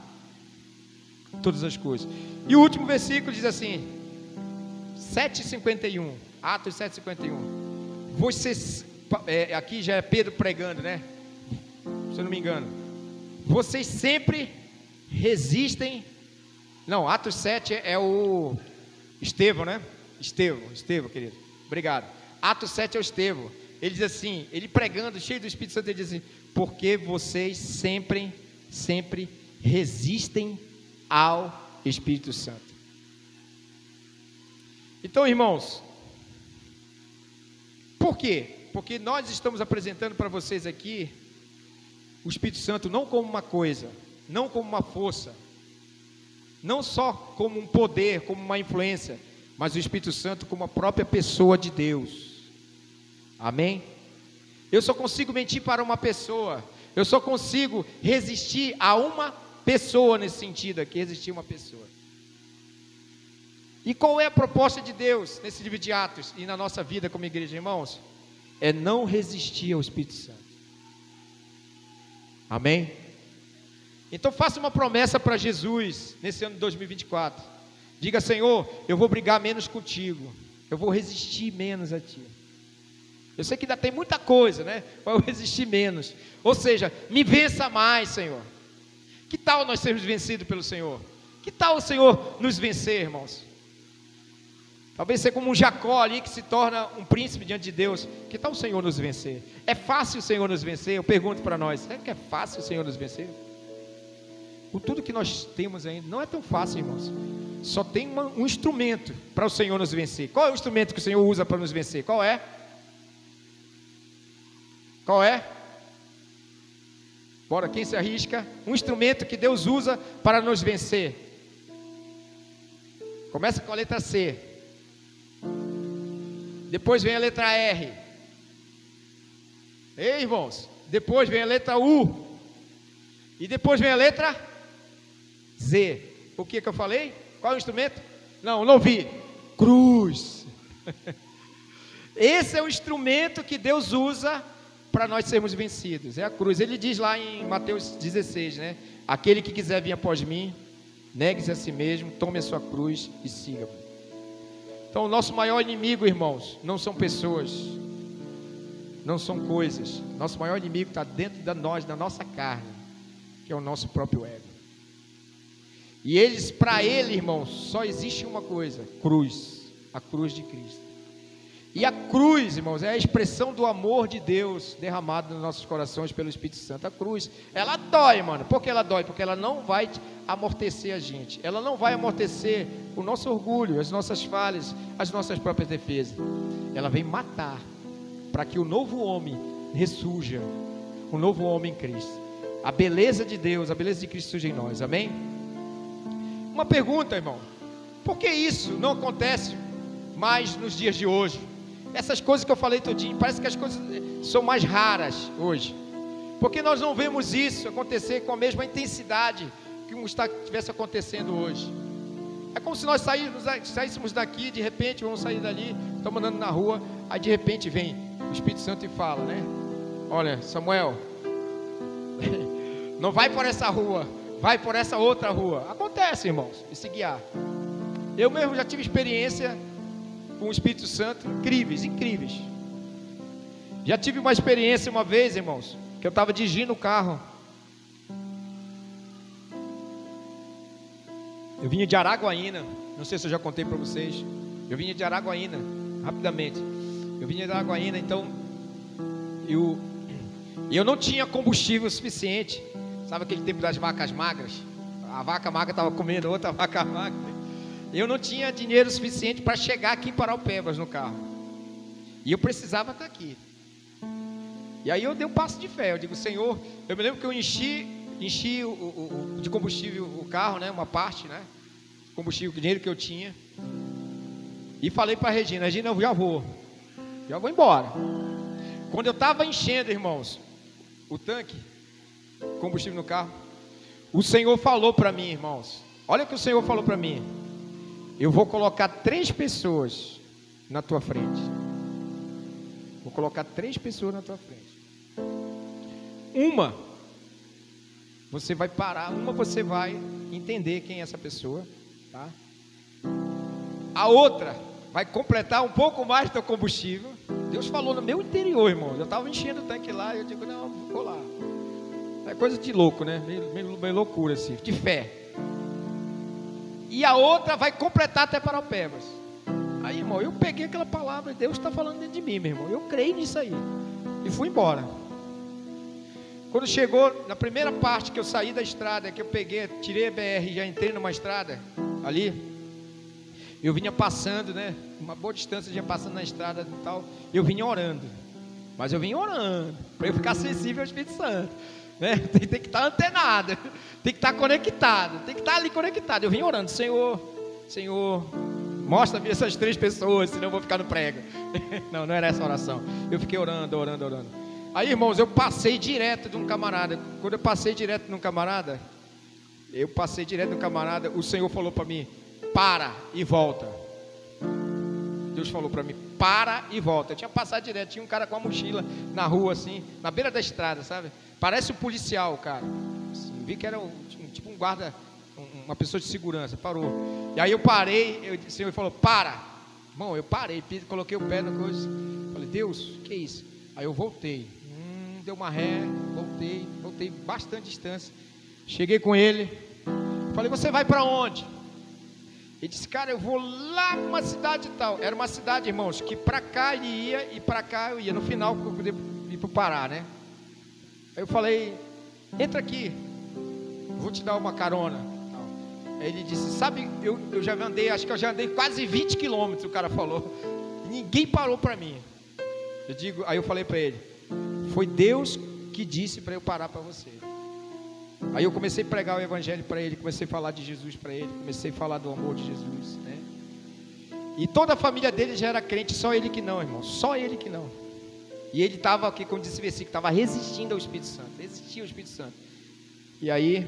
todas as coisas. E o último versículo diz assim, 7:51, Atos 7:51. Vocês, aqui já é Pedro pregando, né? Se eu não me engano. Vocês sempre resistem. Não, Atos 7 é o Estevão, né? Estevão, querido. Obrigado. Atos 7 é o Estevão. Ele diz assim, ele pregando, cheio do Espírito Santo, ele diz assim: porque vocês sempre resistem ao Espírito Santo. Então, irmãos, por quê? Porque nós estamos apresentando para vocês aqui o Espírito Santo não como uma coisa, não como uma força, não só como um poder, como uma influência, mas o Espírito Santo como a própria pessoa de Deus. Amém? Eu só consigo mentir para uma pessoa, eu só consigo resistir a uma pessoa nesse sentido aqui, resistir a uma pessoa. E qual é a proposta de Deus nesse livro de Atos e na nossa vida como igreja, irmãos? É não resistir ao Espírito Santo. Amém? Então faça uma promessa para Jesus nesse ano de 2024. Diga: Senhor, eu vou brigar menos contigo, eu vou resistir menos a Ti. Eu sei que ainda tem muita coisa, né? Para eu resistir menos. Ou seja, me vença mais, Senhor. Que tal nós sermos vencidos pelo Senhor? Que tal o Senhor nos vencer, irmãos? Talvez ser como um Jacó ali que se torna um príncipe diante de Deus. Que tal o Senhor nos vencer? É fácil o Senhor nos vencer? Eu pergunto para nós, será que é fácil o Senhor nos vencer? Com tudo que nós temos ainda, não é tão fácil, irmãos. Só tem um instrumento para o Senhor nos vencer. Qual é o instrumento que o Senhor usa para nos vencer? Qual é? Qual é? Bora, quem se arrisca? Um instrumento que Deus usa para nos vencer. Começa com a letra C. Depois vem a letra R. Ei, irmãos. Depois vem a letra U. E depois vem a letra Z. O que eu falei? Qual é o instrumento? Não ouvi. Cruz. Esse é o instrumento que Deus usa para nós sermos vencidos. É a cruz. Ele diz lá em Mateus 16, né? Aquele que quiser vir após mim, negue-se a si mesmo, tome a sua cruz e siga-me. Então o nosso maior inimigo, irmãos, não são pessoas, não são coisas. Nosso maior inimigo está dentro de nós, da nossa carne, que é o nosso próprio ego. E para ele, irmãos, só existe uma coisa: cruz, a cruz de Cristo. E a cruz, irmãos, é a expressão do amor de Deus derramado nos nossos corações pelo Espírito Santo. A cruz, ela dói, mano. Por que ela dói? Porque ela não vai amortecer a gente. Ela não vai amortecer o nosso orgulho, as nossas falhas, as nossas próprias defesas. Ela vem matar, para que o novo homem ressurja, o novo homem em Cristo. A beleza de Deus, a beleza de Cristo surge em nós. Amém? Uma pergunta, irmão: por que isso não acontece mais nos dias de hoje? Essas coisas que eu falei todinho, parece que as coisas são mais raras hoje. Porque nós não vemos isso acontecer com a mesma intensidade que estivesse acontecendo hoje. É como se nós saíssemos daqui, de repente vamos sair dali, estamos andando na rua, aí de repente vem o Espírito Santo e fala, né? Olha, Samuel, não vai por essa rua, vai por essa outra rua. Acontece, irmãos, esse guiar. Eu mesmo já tive experiência com o Espírito Santo incríveis. Já tive uma experiência uma vez, irmãos, que eu estava dirigindo o carro. Eu vinha de Araguaína, não sei se eu já contei para vocês. Eu vinha de Araguaína, rapidamente. Eu vinha de Araguaína, então eu não tinha combustível suficiente. Sabe aquele tempo das vacas magras? A vaca magra estava comendo outra vaca magra. Eu não tinha dinheiro suficiente para chegar aqui em Paraupebas no carro. E eu precisava estar aqui. E aí eu dei um passo de fé. Eu digo, Senhor, eu me lembro que eu enchi de combustível o carro, né? Uma parte, né? Combustível, o dinheiro que eu tinha. E falei para a Regina, eu já vou embora. Quando eu estava enchendo, irmãos, o tanque, combustível no carro, o Senhor falou para mim, irmãos, olha o que o Senhor falou para mim: eu vou colocar 3 pessoas na tua frente. Vou colocar 3 pessoas na tua frente. Uma, você vai parar, você vai entender quem é essa pessoa, tá? A outra vai completar um pouco mais do teu combustível. Deus falou no meu interior, irmão. Eu estava enchendo o tanque lá e eu digo, não, vou lá. É coisa de louco, né? Meio loucura assim, de fé. E a outra vai completar até Paraupebas. Aí, irmão, eu peguei aquela palavra, Deus está falando dentro de mim, meu irmão. Eu creio nisso aí. E fui embora. Quando chegou na primeira parte que eu saí da estrada, que eu peguei, tirei a BR e já entrei numa estrada ali, eu vinha passando, né? Uma boa distância, eu vinha passando na estrada e tal. Eu vinha orando. Mas eu vinha orando para eu ficar sensível ao Espírito Santo, né? Tem que estar antenado, tem que estar conectado, tem que estar ali conectado. Eu vinha orando, Senhor, mostra-me essas 3 pessoas, senão eu vou ficar no prego. Não era essa a oração. Eu fiquei orando. Aí, irmãos, eu passei direto de um camarada. Quando eu passei direto de um camarada, o Senhor falou para mim, para e volta. Deus falou para mim, para e volta. Eu tinha passado direto, tinha um cara com uma mochila na rua assim, na beira da estrada, sabe? Parece um policial, cara. Assim, vi que era tipo um guarda, uma pessoa de segurança. Parou. E aí eu parei, o Senhor falou, para. Irmão, eu parei, coloquei o pé na coisa. Falei, Deus, que é isso? Aí eu voltei. Deu uma ré, voltei bastante distância. Cheguei com ele. Falei, você vai para onde? Ele disse, cara, eu vou lá numa cidade tal. Era uma cidade, irmãos, que para cá ele ia e para cá eu ia. No final eu podia ir para o Pará, né? Aí eu falei, entra aqui, vou te dar uma carona. Aí ele disse, sabe, eu já andei, acho que eu já andei quase 20 quilômetros, o cara falou. Ninguém parou para mim. Aí eu falei para ele, foi Deus que disse para eu parar para você. Aí eu comecei a pregar o evangelho para ele, comecei a falar de Jesus para ele, comecei a falar do amor de Jesus, né? E toda a família dele já era crente, só ele que não, irmão, só ele que não. E ele estava aqui, como disse o versículo, estava resistindo ao Espírito Santo, resistia ao Espírito Santo. E aí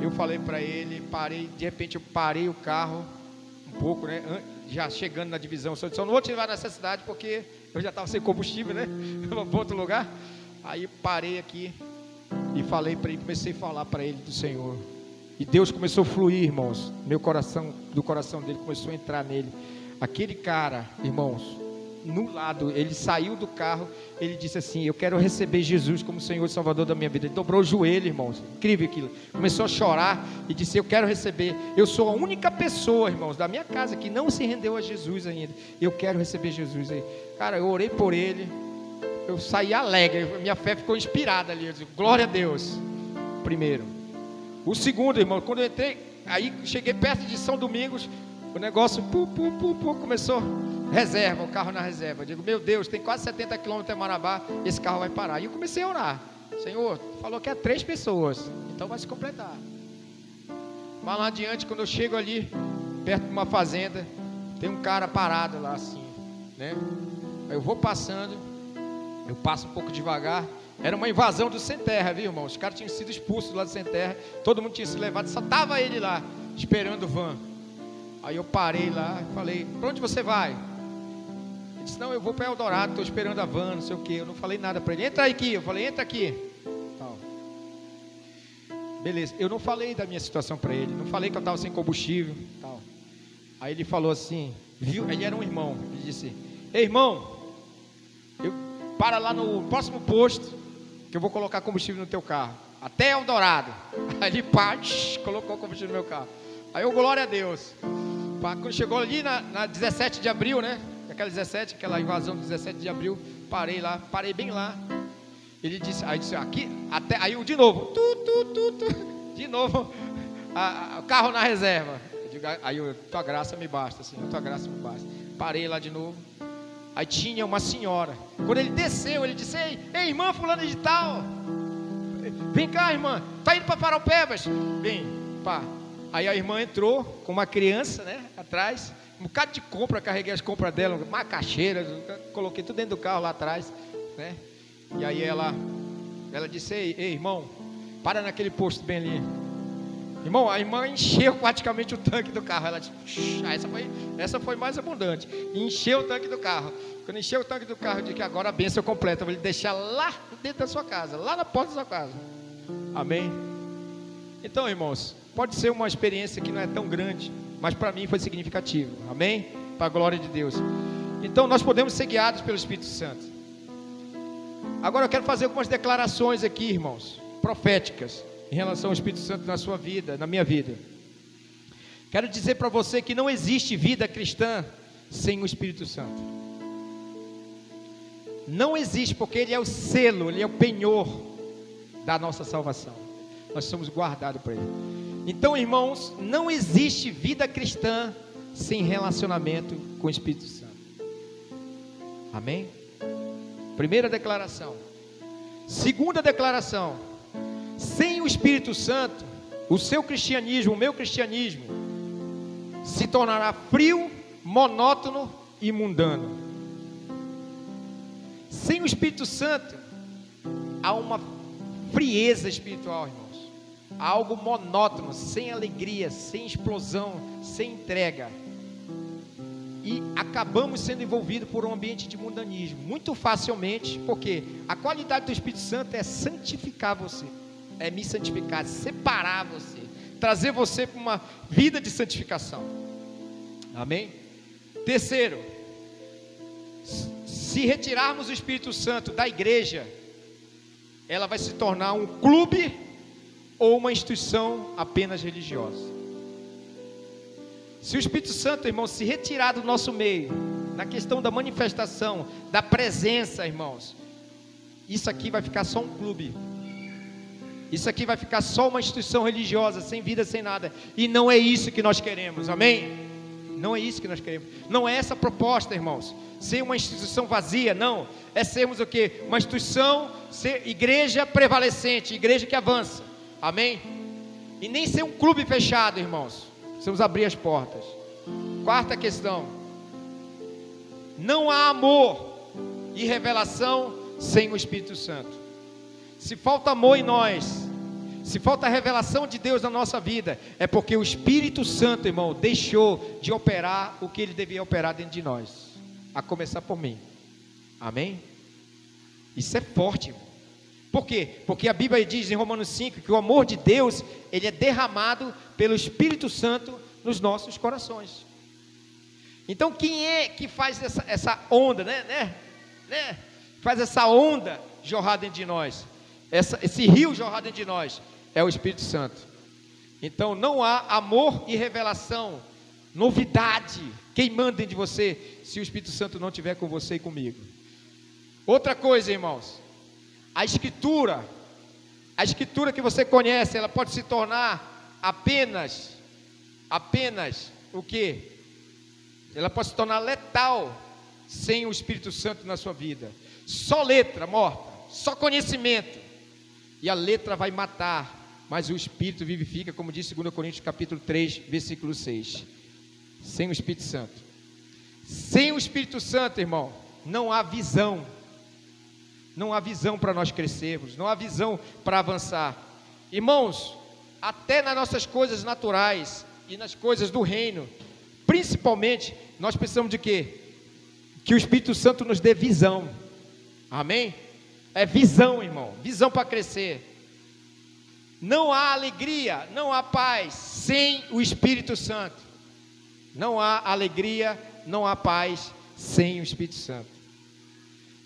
eu falei para ele, de repente eu parei o carro um pouco, né? Já chegando na divisão, só não vou te levar nessa cidade porque eu já estava sem combustível, né? Vou para outro lugar. Aí parei aqui e falei para ele, comecei a falar para ele do Senhor. E Deus começou a fluir, irmãos, do coração dele, começou a entrar nele. Aquele cara, irmãos, no lado, ele saiu do carro, ele disse assim, eu quero receber Jesus como Senhor e Salvador da minha vida. Ele dobrou o joelho, irmãos, incrível aquilo. Começou a chorar e disse, eu quero receber. Eu sou a única pessoa, irmãos, da minha casa que não se rendeu a Jesus ainda. Eu quero receber Jesus aí. Cara, eu orei por ele, eu saí alegre, minha fé ficou inspirada ali. Eu disse, glória a Deus. Primeiro. O segundo, irmão, quando eu entrei, aí cheguei perto de São Domingos, o negócio começou, reserva, o carro na reserva. Eu digo, meu Deus, tem quase 70 quilômetros até Marabá, esse carro vai parar. E eu comecei a orar, Senhor, falou que é 3 pessoas, então vai se completar. Mas lá adiante, quando eu chego ali, perto de uma fazenda, tem um cara parado lá assim, né? Eu vou passando, eu passo um pouco devagar. Era uma invasão do Sem Terra, viu, irmão? Os caras tinham sido expulsos lá do Sem Terra, todo mundo tinha se levado, só estava ele lá, esperando o van. Aí eu parei lá e falei: para onde você vai? Ele disse: não, eu vou para Eldorado, estou esperando a van, não sei o que. Eu não falei nada para ele. Entra aqui. Eu falei: entra aqui. Tal. Beleza, eu não falei da minha situação para ele, não falei que eu estava sem combustível. Tal. Aí ele falou assim, viu? Ele era um irmão. Ele disse: ei, irmão, para lá no próximo posto, que eu vou colocar combustível no teu carro, até Eldorado. Aí ele colocou combustível no meu carro. Aí eu, glória a Deus. Quando chegou ali na 17 de abril, né? Aquela invasão do 17 de abril, parei lá, parei bem lá. Ele disse, aí disse, aqui, até, aí eu de novo, de novo, o carro na reserva. Eu digo, aí tua graça me basta, Senhor, tua graça me basta. Parei lá de novo. Aí tinha uma senhora. Quando ele desceu, ele disse: ei, irmã fulana de tal, vem cá, irmã, tá indo para Paraupebas? Vem, pá. Aí a irmã entrou com uma criança, né, atrás, um bocado de compra, carreguei as compras dela, macaxeira, coloquei tudo dentro do carro lá atrás, né? E aí ela disse: ei, irmão, para naquele posto bem ali. Irmão, a irmã encheu praticamente o tanque do carro. Ela disse: essa foi mais abundante. Encheu o tanque do carro. Quando encheu o tanque do carro, eu disse que agora a bênção completa. Eu vou lhe deixar lá dentro da sua casa, lá na porta da sua casa. Amém? Então, irmãos, pode ser uma experiência que não é tão grande, mas para mim foi significativa. Amém? Para a glória de Deus. Então, nós podemos ser guiados pelo Espírito Santo. Agora eu quero fazer algumas declarações aqui, irmãos, proféticas, em relação ao Espírito Santo na sua vida, na minha vida. Quero dizer para você que não existe vida cristã sem o Espírito Santo. Não existe, porque Ele é o selo, Ele é o penhor da nossa salvação. Nós somos guardados por Ele. Então, irmãos, não existe vida cristã sem relacionamento com o Espírito Santo. Amém? Primeira declaração. Segunda declaração: sem o Espírito Santo, o seu cristianismo, o meu cristianismo, se tornará frio, monótono e mundano. Sem o Espírito Santo, há uma frieza espiritual, irmãos. Há algo monótono, sem alegria, sem explosão, sem entrega. E acabamos sendo envolvidos por um ambiente de mundanismo, muito facilmente, porque a qualidade do Espírito Santo é santificar você. É me santificar, separar você, trazer você para uma vida de santificação. Amém? Terceiro, se retirarmos o Espírito Santo da igreja, ela vai se tornar um clube ou uma instituição apenas religiosa. Se o Espírito Santo, irmãos, se retirar do nosso meio, na questão da manifestação, da presença, irmãos, isso aqui vai ficar só um clube. Isso aqui vai ficar só uma instituição religiosa, sem vida, sem nada. E não é isso que nós queremos, amém? Não é isso que nós queremos. Não é essa a proposta, irmãos. Ser uma instituição vazia, não. É sermos o quê? Uma instituição, ser igreja prevalecente, igreja que avança, amém? E nem ser um clube fechado, irmãos. Precisamos abrir as portas. Quarta questão: não há amor e revelação sem o Espírito Santo. Se falta amor em nós, se falta a revelação de Deus na nossa vida, é porque o Espírito Santo, irmão, deixou de operar o que ele devia operar dentro de nós, a começar por mim. Amém? Isso é forte, irmão. Por quê? Porque a Bíblia diz em Romanos 5 que o amor de Deus, ele é derramado pelo Espírito Santo nos nossos corações. Então quem é que faz essa onda, né? Faz essa onda jorrar dentro de nós, esse rio jorrar dentro de nós, é o Espírito Santo. Então não há amor e revelação, novidade queimando dentro de você, se o Espírito Santo não estiver com você e comigo. Outra coisa, irmãos, a escritura que você conhece, ela pode se tornar apenas o quê? Ela pode se tornar letal sem o Espírito Santo na sua vida. Só letra morta, só conhecimento, e a letra vai matar, mas o Espírito vivifica, como diz 2 Coríntios capítulo 3, versículo 6. Sem o Espírito Santo, irmão, não há visão. Não há visão para nós crescermos, não há visão para avançar. Irmãos, até nas nossas coisas naturais e nas coisas do reino, principalmente, nós precisamos de quê? Que o Espírito Santo nos dê visão. Amém? É visão, irmão, visão para crescer. Não há alegria, não há paz sem o Espírito Santo. Não há alegria, não há paz sem o Espírito Santo.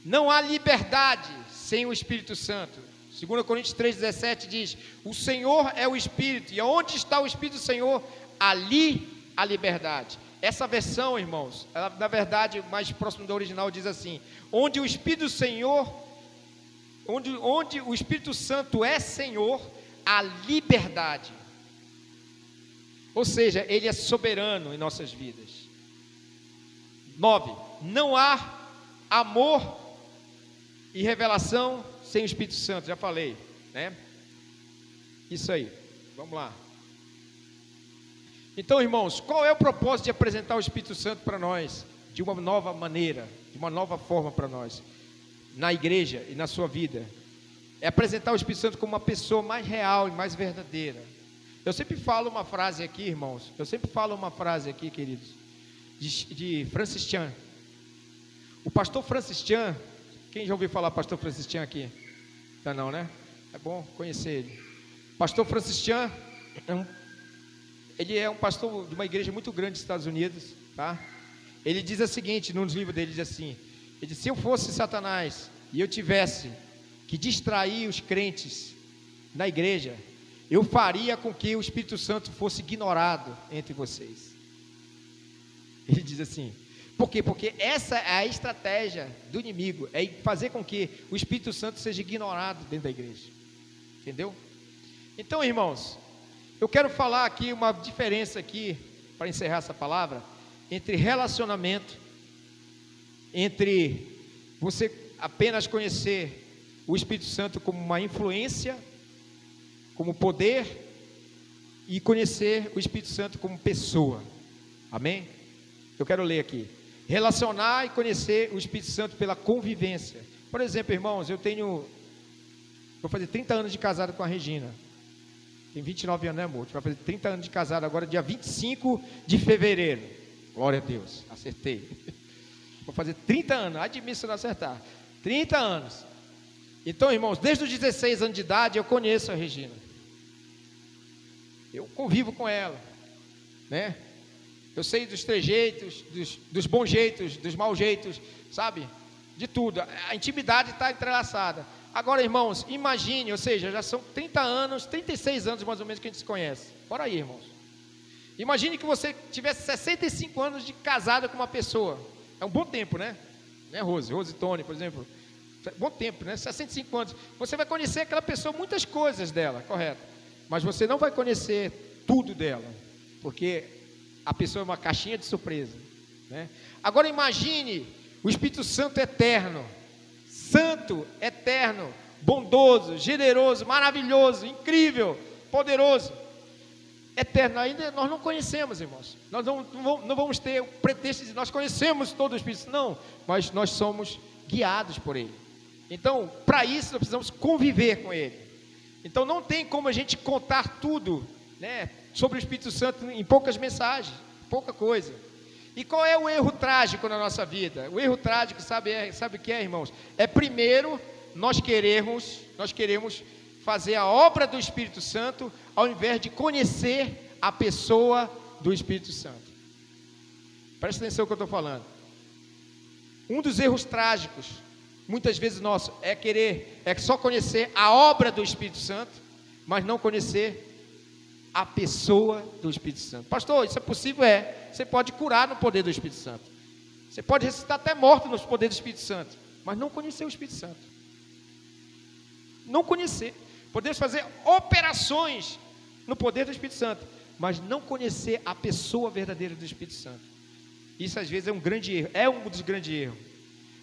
Não há liberdade sem o Espírito Santo. 2 Coríntios 3,17 diz: o Senhor é o Espírito, e onde está o Espírito do Senhor, ali a liberdade. Essa versão, irmãos, ela, na verdade, mais próximo do original, diz assim: onde o Espírito do Senhor, onde o Espírito Santo é Senhor, a liberdade. Ou seja, Ele é soberano em nossas vidas. 9. Não há amor e revelação sem o Espírito Santo. Já falei, né? Isso aí, vamos lá. Então, irmãos, qual é o propósito de apresentar o Espírito Santo para nós? De uma nova maneira, de uma nova forma para nós, na igreja e na sua vida. É apresentar o Espírito Santo como uma pessoa mais real e mais verdadeira. Eu sempre falo uma frase aqui, irmãos, queridos, de Francis Chan. O pastor Francis Chan, quem já ouviu falar pastor Francis Chan aqui? Não, né? É bom conhecer ele. Pastor Francis Chan, ele é um pastor de uma igreja muito grande dos Estados Unidos, tá? Ele diz o seguinte, num dos livros dele, diz assim: ele diz, se eu fosse Satanás e eu tivesse que distrair os crentes na igreja, eu faria com que o Espírito Santo fosse ignorado entre vocês. Ele diz assim, por quê? Porque essa é a estratégia do inimigo, é fazer com que o Espírito Santo seja ignorado dentro da igreja, entendeu? Então, irmãos, eu quero falar aqui uma diferença aqui, para encerrar essa palavra, entre relacionamento, entre você apenas conhecer o Espírito Santo como uma influência, como poder, e conhecer o Espírito Santo como pessoa. Amém? Eu quero ler aqui. Relacionar e conhecer o Espírito Santo pela convivência. Por exemplo, irmãos, vou fazer 30 anos de casado com a Regina. Tem 29 anos, né, amor? Vai fazer 30 anos de casado agora, dia 25 de fevereiro. Glória a Deus, acertei. Vou fazer 30 anos, admito se não acertar. 30 anos. Então, irmãos, desde os 16 anos de idade eu conheço a Regina. Eu convivo com ela, né? Eu sei dos trejeitos, dos bons jeitos, dos maus jeitos, sabe? De tudo. A intimidade está entrelaçada. Agora, irmãos, imagine, ou seja, já são 30 anos, 36 anos mais ou menos que a gente se conhece. Bora aí, irmãos. Imagine que você tivesse 65 anos de casada com uma pessoa. É um bom tempo, né? Rose e Tony, por exemplo. Bom tempo, né? 65 anos. Você vai conhecer aquela pessoa, muitas coisas dela, correto? Mas você não vai conhecer tudo dela, porque a pessoa é uma caixinha de surpresa, né? Agora imagine o Espírito Santo eterno, santo, eterno, bondoso, generoso, maravilhoso, incrível, poderoso, eterno. Ainda nós não conhecemos, irmãos. Nós não vamos ter o pretexto de nós conhecemos todo o Espírito Santo, não, mas nós somos guiados por Ele. Então, para isso, nós precisamos conviver com Ele. Então, não tem como a gente contar tudo, né, sobre o Espírito Santo em poucas mensagens, pouca coisa. E qual é o erro trágico na nossa vida? O erro trágico, sabe o que é, irmãos? É primeiro, nós queremos fazer a obra do Espírito Santo, ao invés de conhecer a pessoa do Espírito Santo. Presta atenção no que eu estou falando. Um dos erros trágicos, muitas vezes nosso, é só conhecer a obra do Espírito Santo, mas não conhecer a pessoa do Espírito Santo. Pastor, isso é possível? Você pode curar no poder do Espírito Santo. Você pode ressuscitar até morto no poder do Espírito Santo, mas não conhecer o Espírito Santo. Não conhecer. Podemos fazer operações no poder do Espírito Santo, mas não conhecer a pessoa verdadeira do Espírito Santo. Isso às vezes é um grande erro, é um dos grandes erros.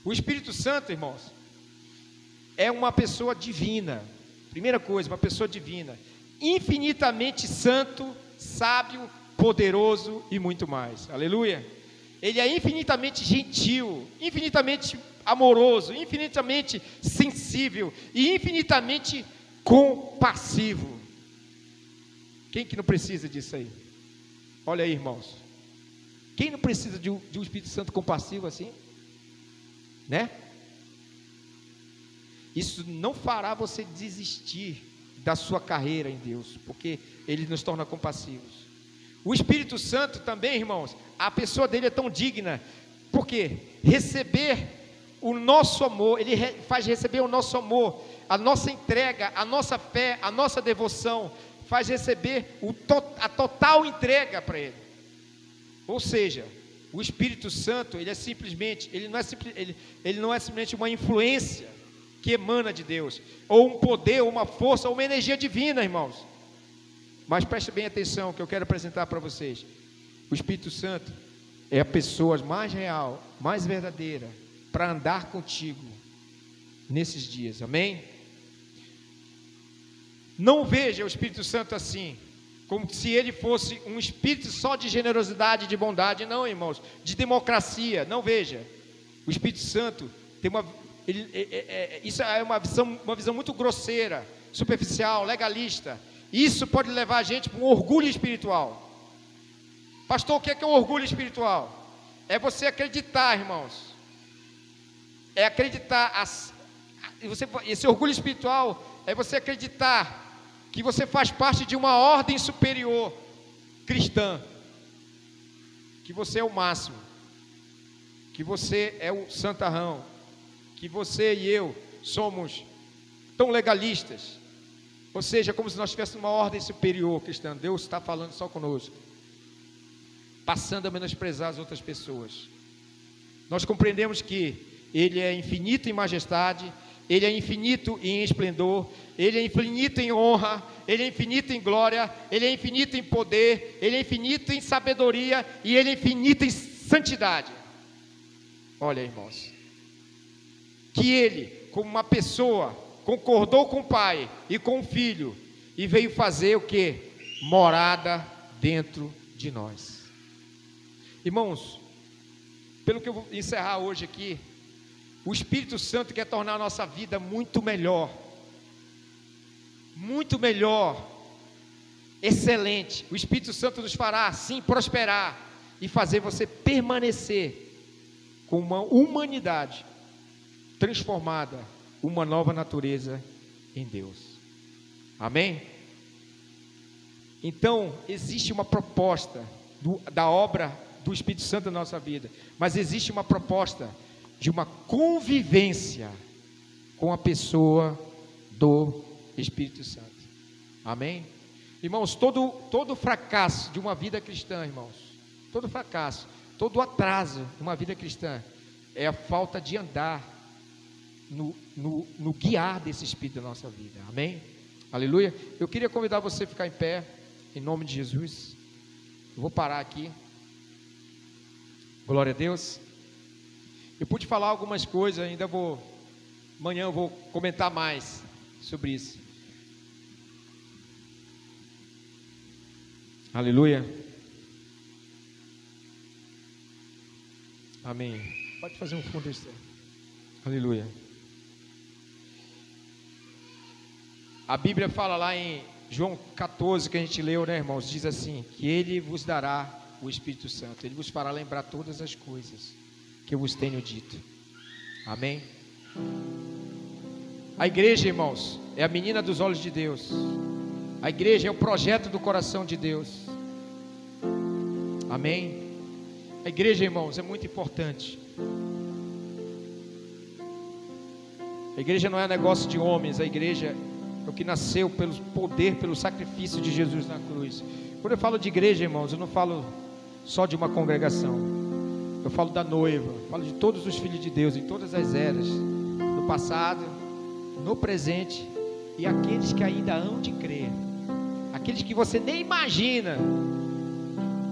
O Espírito Santo, irmãos, é uma pessoa divina. Primeira coisa, uma pessoa divina, infinitamente santo, sábio, poderoso e muito mais. Aleluia. Ele é infinitamente gentil, infinitamente amoroso, infinitamente sensível e infinitamente compassivo. Quem que não precisa disso aí? Olha aí, irmãos. Quem não precisa de um Espírito Santo compassivo assim? Né? Isso não fará você desistir da sua carreira em Deus, porque Ele nos torna compassivos. O Espírito Santo também, irmãos, a pessoa dele é tão digna, porque receber o nosso amor, Ele faz receber o nosso amor, a nossa entrega, a nossa fé, a nossa devoção, faz receber a total entrega para Ele. Ou seja, o Espírito Santo, ele não é simplesmente uma influência que emana de Deus, ou um poder, ou uma força, ou uma energia divina, irmãos. Mas preste bem atenção, que eu quero apresentar para vocês. O Espírito Santo é a pessoa mais real, mais verdadeira, para andar contigo nesses dias, amém? Não veja o Espírito Santo assim, como se ele fosse um espírito só de generosidade e de bondade. Não, irmãos, de democracia. Não veja. O Espírito Santo tem isso é uma visão muito grosseira, superficial, legalista. Isso pode levar a gente para um orgulho espiritual. Pastor, o que é um orgulho espiritual? É você acreditar, irmãos. É acreditar. Esse orgulho espiritual é você acreditar que você faz parte de uma ordem superior cristã, que você é o máximo, que você é o santarrão, que você e eu somos tão legalistas, ou seja, como se nós tivéssemos uma ordem superior cristã. Deus está falando só conosco, passando a menosprezar as outras pessoas. Nós compreendemos que Ele é infinito em majestade, Ele é infinito em esplendor, Ele é infinito em honra, Ele é infinito em glória, Ele é infinito em poder, Ele é infinito em sabedoria e Ele é infinito em santidade. Olha, irmãos, que Ele, como uma pessoa, concordou com o Pai e com o Filho e veio fazer o que? Morada dentro de nós. Irmãos, pelo que eu vou encerrar hoje aqui, o Espírito Santo quer tornar a nossa vida muito melhor, excelente. O Espírito Santo nos fará assim prosperar e fazer você permanecer com uma humanidade transformada, uma nova natureza em Deus. Amém? Então, existe uma proposta da obra do Espírito Santo na nossa vida, mas existe uma proposta de uma convivência com a pessoa do Espírito Santo. Amém? Irmãos, todo fracasso de uma vida cristã, irmãos, todo fracasso, todo atraso de uma vida cristã é a falta de andar no guiar desse Espírito da nossa vida. Amém? Aleluia. Eu queria convidar você a ficar em pé, em nome de Jesus. Eu vou parar aqui. Glória a Deus. Eu pude falar algumas coisas, amanhã eu vou comentar mais sobre isso. Aleluia. Amém. Pode fazer um fundo externo. Aleluia. A Bíblia fala lá em João 14, que a gente leu, né, irmãos? Diz assim, que Ele vos dará o Espírito Santo. Ele vos fará lembrar todas as coisas que eu vos tenho dito. Amém? A igreja, irmãos, é a menina dos olhos de Deus. A igreja é o projeto do coração de Deus. Amém? A igreja, irmãos, é muito importante. A igreja não é negócio de homens. A igreja é o que nasceu pelo poder, pelo sacrifício de Jesus na cruz. Quando eu falo de igreja, irmãos, eu não falo só de uma congregação. Eu falo da noiva, falo de todos os filhos de Deus, em todas as eras, no passado, no presente, e aqueles que ainda hão de crer, aqueles que você nem imagina,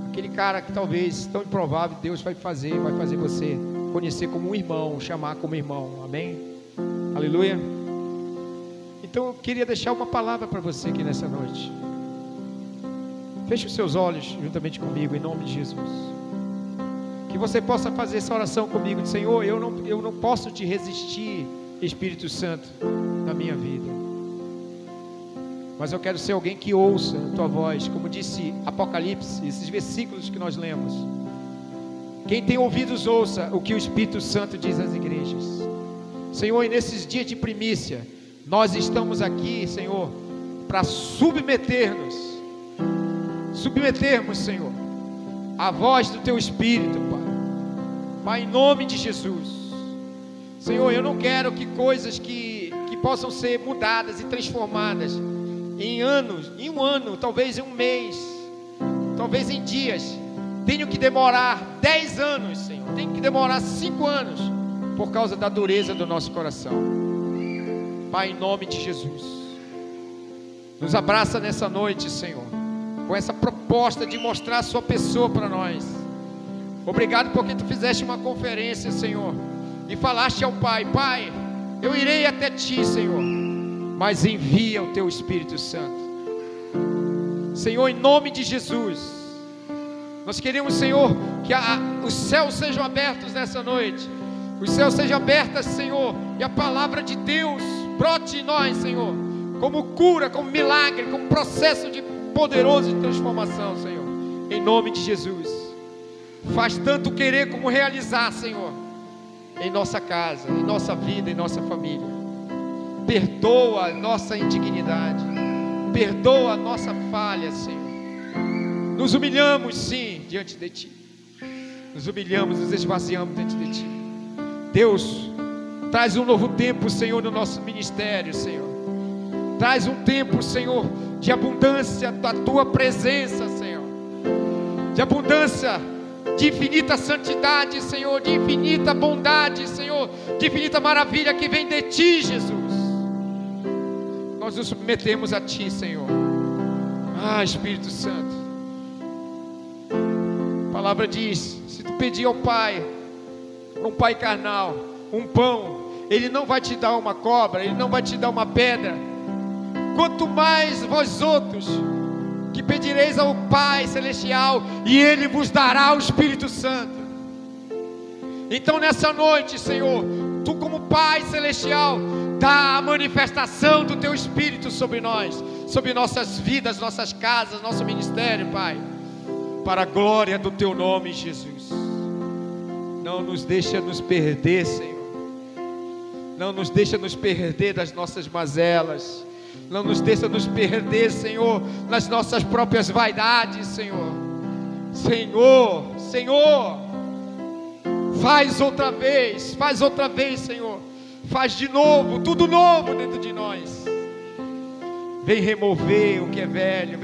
aquele cara que talvez tão improvável, Deus vai fazer você conhecer como um irmão, chamar como irmão. Amém? Aleluia. Então eu queria deixar uma palavra para você aqui nessa noite. Feche os seus olhos juntamente comigo, em nome de Jesus. Que você possa fazer essa oração comigo. Senhor, eu não posso te resistir, Espírito Santo, na minha vida. Mas eu quero ser alguém que ouça a tua voz. Como disse Apocalipse, esses versículos que nós lemos. Quem tem ouvidos, ouça o que o Espírito Santo diz às igrejas. Senhor, e nesses dias de primícia, nós estamos aqui, Senhor, para submetermos, Senhor, a voz do Teu Espírito, Pai. Pai, em nome de Jesus. Senhor, eu não quero que coisas que possam ser mudadas e transformadas em anos, em um ano, talvez em um mês, talvez em dias, tenham que demorar 10 anos, Senhor, tenham que demorar 5 anos, por causa da dureza do nosso coração. Pai, em nome de Jesus, nos abraça nessa noite, Senhor, com essa proposta de mostrar a sua pessoa para nós. Obrigado porque Tu fizeste uma conferência, Senhor, e falaste ao Pai: Pai, eu irei até Ti, Senhor, mas envia o Teu Espírito Santo. Senhor, em nome de Jesus, nós queremos, Senhor, que os céus sejam abertos nessa noite. Os céus sejam abertos, Senhor, e a palavra de Deus brote em nós, Senhor, como cura, como milagre, como processo de poderoso de transformação, Senhor. Em nome de Jesus. Faz tanto querer como realizar, Senhor, em nossa casa, em nossa vida, em nossa família. Perdoa a nossa indignidade, perdoa a nossa falha, Senhor. Nos humilhamos, sim, diante de Ti. Nos humilhamos, nos esvaziamos diante de Ti. Deus, traz um novo tempo, Senhor, no nosso ministério, Senhor. Traz um tempo, Senhor, de abundância da Tua presença, Senhor. De abundância, de infinita santidade, Senhor, de infinita bondade, Senhor, de infinita maravilha que vem de Ti, Jesus. Nós nos submetemos a Ti, Senhor. Espírito Santo. A palavra diz: se tu pedir ao Pai, um pai carnal, um pão, Ele não vai te dar uma cobra, Ele não vai te dar uma pedra. Quanto mais vós outros, que pedireis ao Pai Celestial, e Ele vos dará o Espírito Santo. Então nessa noite, Senhor, Tu como Pai Celestial, dá a manifestação do Teu Espírito sobre nós, sobre nossas vidas, nossas casas, nosso ministério, Pai, para a glória do Teu nome, Jesus. Não nos deixa nos perder, Senhor. Não nos deixa nos perder das nossas mazelas. Não nos deixa nos perder, Senhor, nas nossas próprias vaidades, Senhor. Senhor, faz outra vez, Senhor. Faz de novo, tudo novo dentro de nós. Vem remover o que é velho,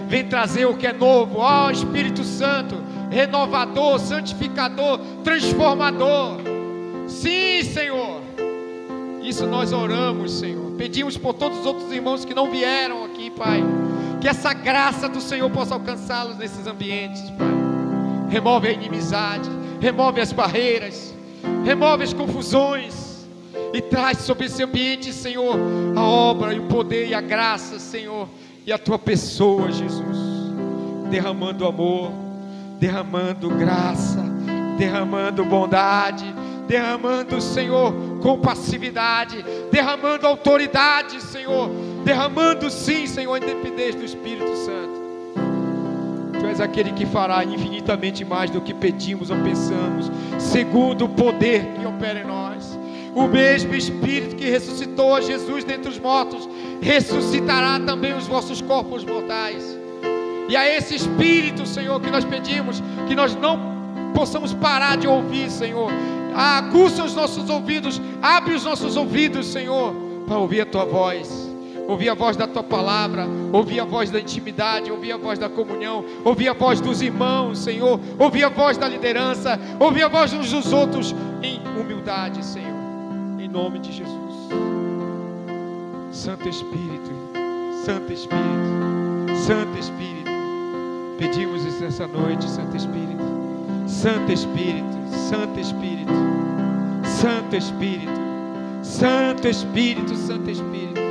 vem trazer o que é novo. Espírito Santo, renovador, santificador, transformador. Sim, Senhor. Isso nós oramos, Senhor. Pedimos por todos os outros irmãos que não vieram aqui, Pai, que essa graça do Senhor possa alcançá-los nesses ambientes, Pai. Remove a inimizade, remove as barreiras, remove as confusões e traz sobre esse ambiente, Senhor, a obra e o poder e a graça, Senhor, e a Tua pessoa, Jesus, derramando amor, derramando graça, derramando bondade, derramando, Senhor, compassividade, derramando autoridade, Senhor, derramando, sim, Senhor, a independência do Espírito Santo. Tu és aquele que fará infinitamente mais do que pedimos ou pensamos, segundo o poder que opera em nós. O mesmo Espírito que ressuscitou a Jesus dentre os mortos, ressuscitará também os vossos corpos mortais. E a esse Espírito, Senhor, que nós pedimos, que nós não possamos parar de ouvir, Senhor. Aguça os nossos ouvidos, abre os nossos ouvidos, Senhor, para ouvir a Tua voz, ouvir a voz da Tua palavra, ouvir a voz da intimidade, ouvir a voz da comunhão, ouvir a voz dos irmãos, Senhor, ouvir a voz da liderança, ouvir a voz uns dos outros em humildade, Senhor, em nome de Jesus. Santo Espírito, Santo Espírito, Santo Espírito, pedimos isso nessa noite, Santo Espírito, Santo Espírito, Santo Espírito, Santo Espírito, Santo Espírito, Santo Espírito,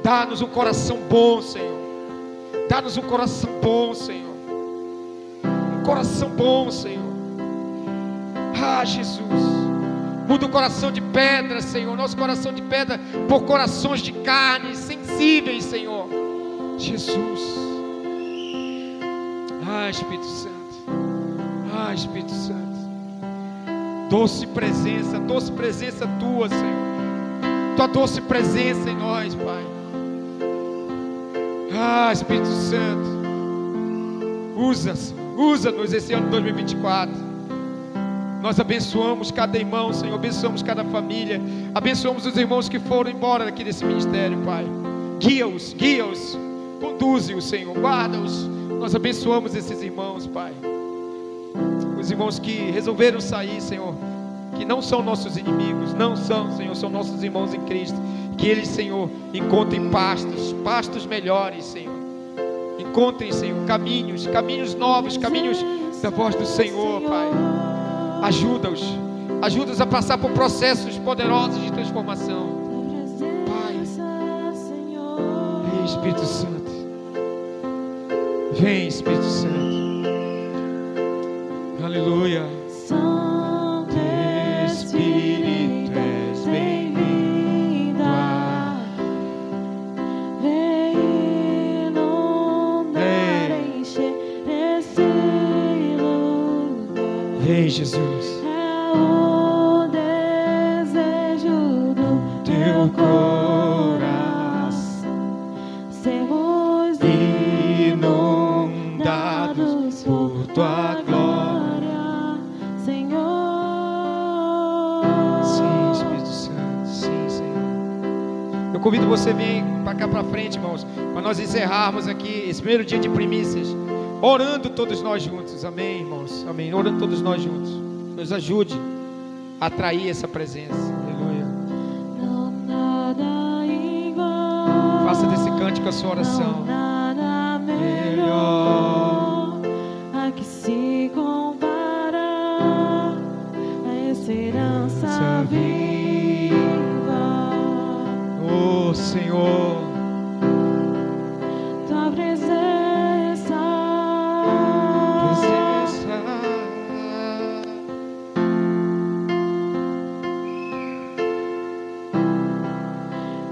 dá-nos um coração bom, Senhor, dá-nos um coração bom, Senhor, um coração bom, Senhor. Ah, Jesus, muda o coração de pedra, Senhor, nosso coração de pedra por corações de carne, sensíveis, Senhor. Jesus. Ah, Espírito Santo. Ah, Espírito Santo. Doce presença tua, Senhor. Tua doce presença em nós, Pai. Ah, Espírito Santo, usa-nos esse ano de 2024. Nós abençoamos cada irmão, Senhor, abençoamos cada família, abençoamos os irmãos que foram embora daqui desse ministério, Pai. Guia-os, conduze-os, Senhor, guarda-os. Nós abençoamos esses irmãos, Pai. Os irmãos que resolveram sair, Senhor, que não são nossos inimigos, não são, Senhor, são nossos irmãos em Cristo. Que eles, Senhor, encontrem pastos melhores, Senhor. Encontrem, Senhor, caminhos novos, caminhos da voz do Senhor, Pai. Ajuda-os a passar por processos poderosos de transformação, Pai. Vem, Espírito Santo. Vem, Espírito Santo. Aleluia. Santo Espírito, és bem-vindo aqui. Vem inundar, encher esse lugar. Vem, Jesus. É o desejo do teu coração. Sermos inundados por tua glória, Senhor. Sim, Espírito Santo. Sim, Senhor. Eu convido você a vir para cá para frente, irmãos, para nós encerrarmos aqui esse primeiro dia de primícias, orando todos nós juntos. Amém, irmãos? Amém. Orando todos nós juntos. Nos ajude a atrair essa presença. Aleluia. Não nada igual. Faça desse cântico a sua oração. Não nada melhor a que se compara a esperança viva. Oh, Senhor. Tua presença.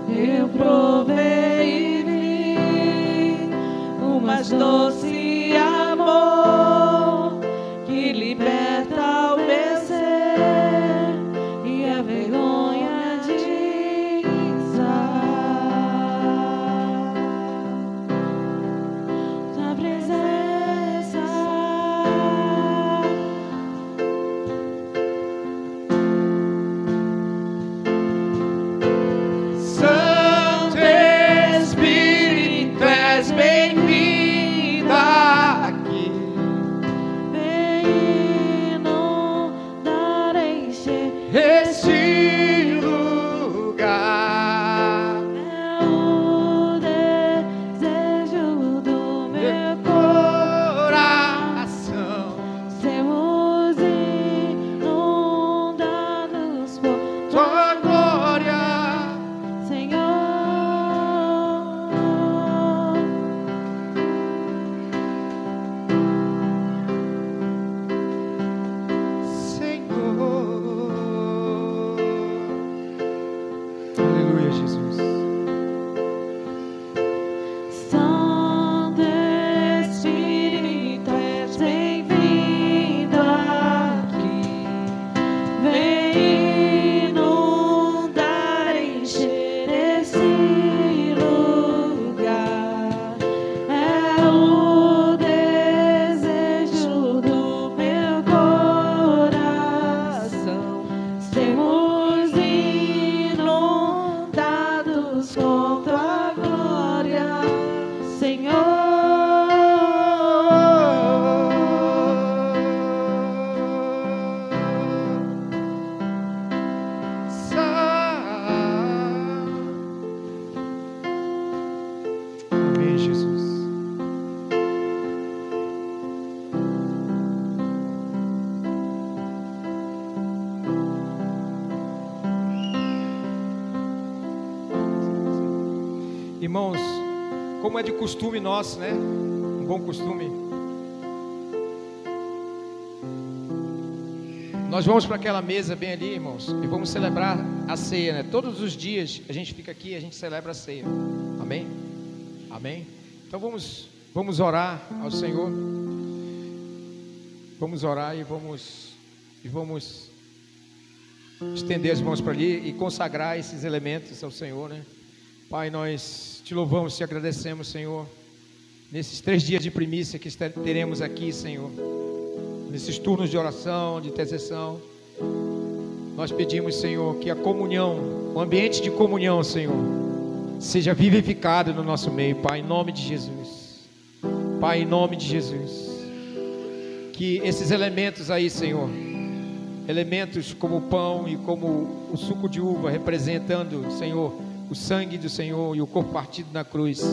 Eu provei e vi o mais doce amor que liberta ao vencer e a vergonha de usar. Tua presença. Santo Espírito, és bem-vindo aqui. Vem inundar, encher Este lugar. é o desejo do meu Coração. sermos inundados por Tua glória. Senhor. Senhor. Aleluia, Jesus. Santo Espírito, és bem-vindo aqui. Vem inundar, encher esse lugar. É o desejo do meu coração. Sermos inundados com tua glória, Senhor. Amém, Jesus. Irmãos, como é de costume nosso, né? Um bom costume. Nós vamos para aquela mesa bem ali, irmãos, e vamos celebrar a ceia, né? Todos os dias a gente fica aqui e a gente celebra a ceia. Amém? Amém? Então vamos orar ao Senhor. Vamos orar e vamos estender as mãos para ali e consagrar esses elementos ao Senhor, né? Pai, nós te louvamos, te agradecemos, Senhor, nesses 3 dias de primícia que teremos aqui, Senhor, nesses turnos de oração, de intercessão. Nós pedimos, Senhor, que a comunhão, o ambiente de comunhão, Senhor, seja vivificado no nosso meio, Pai, em nome de Jesus. Pai, em nome de Jesus, que esses elementos aí, Senhor, elementos como o pão e como o suco de uva, representando, Senhor, o sangue do Senhor e o corpo partido na cruz,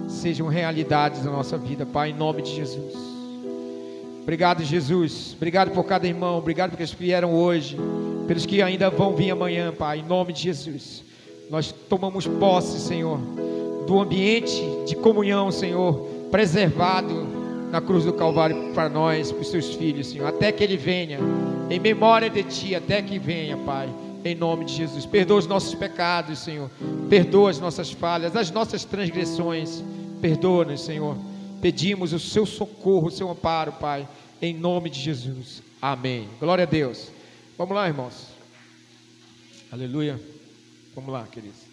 sejam realidades na nossa vida, Pai, em nome de Jesus. Obrigado, Jesus, obrigado por cada irmão, obrigado porque eles vieram hoje, pelos que ainda vão vir amanhã, Pai, em nome de Jesus. Nós tomamos posse, Senhor, do ambiente de comunhão, Senhor, preservado na cruz do Calvário para nós, para os seus filhos, Senhor, até que Ele venha, em memória de Ti, até que venha, Pai, em nome de Jesus. Perdoa os nossos pecados, Senhor, perdoa as nossas falhas, as nossas transgressões, perdoa-nos, Senhor. Pedimos o Seu socorro, o Seu amparo, Pai, em nome de Jesus. Amém. Glória a Deus. Vamos lá, irmãos. Aleluia. Vamos lá, queridos.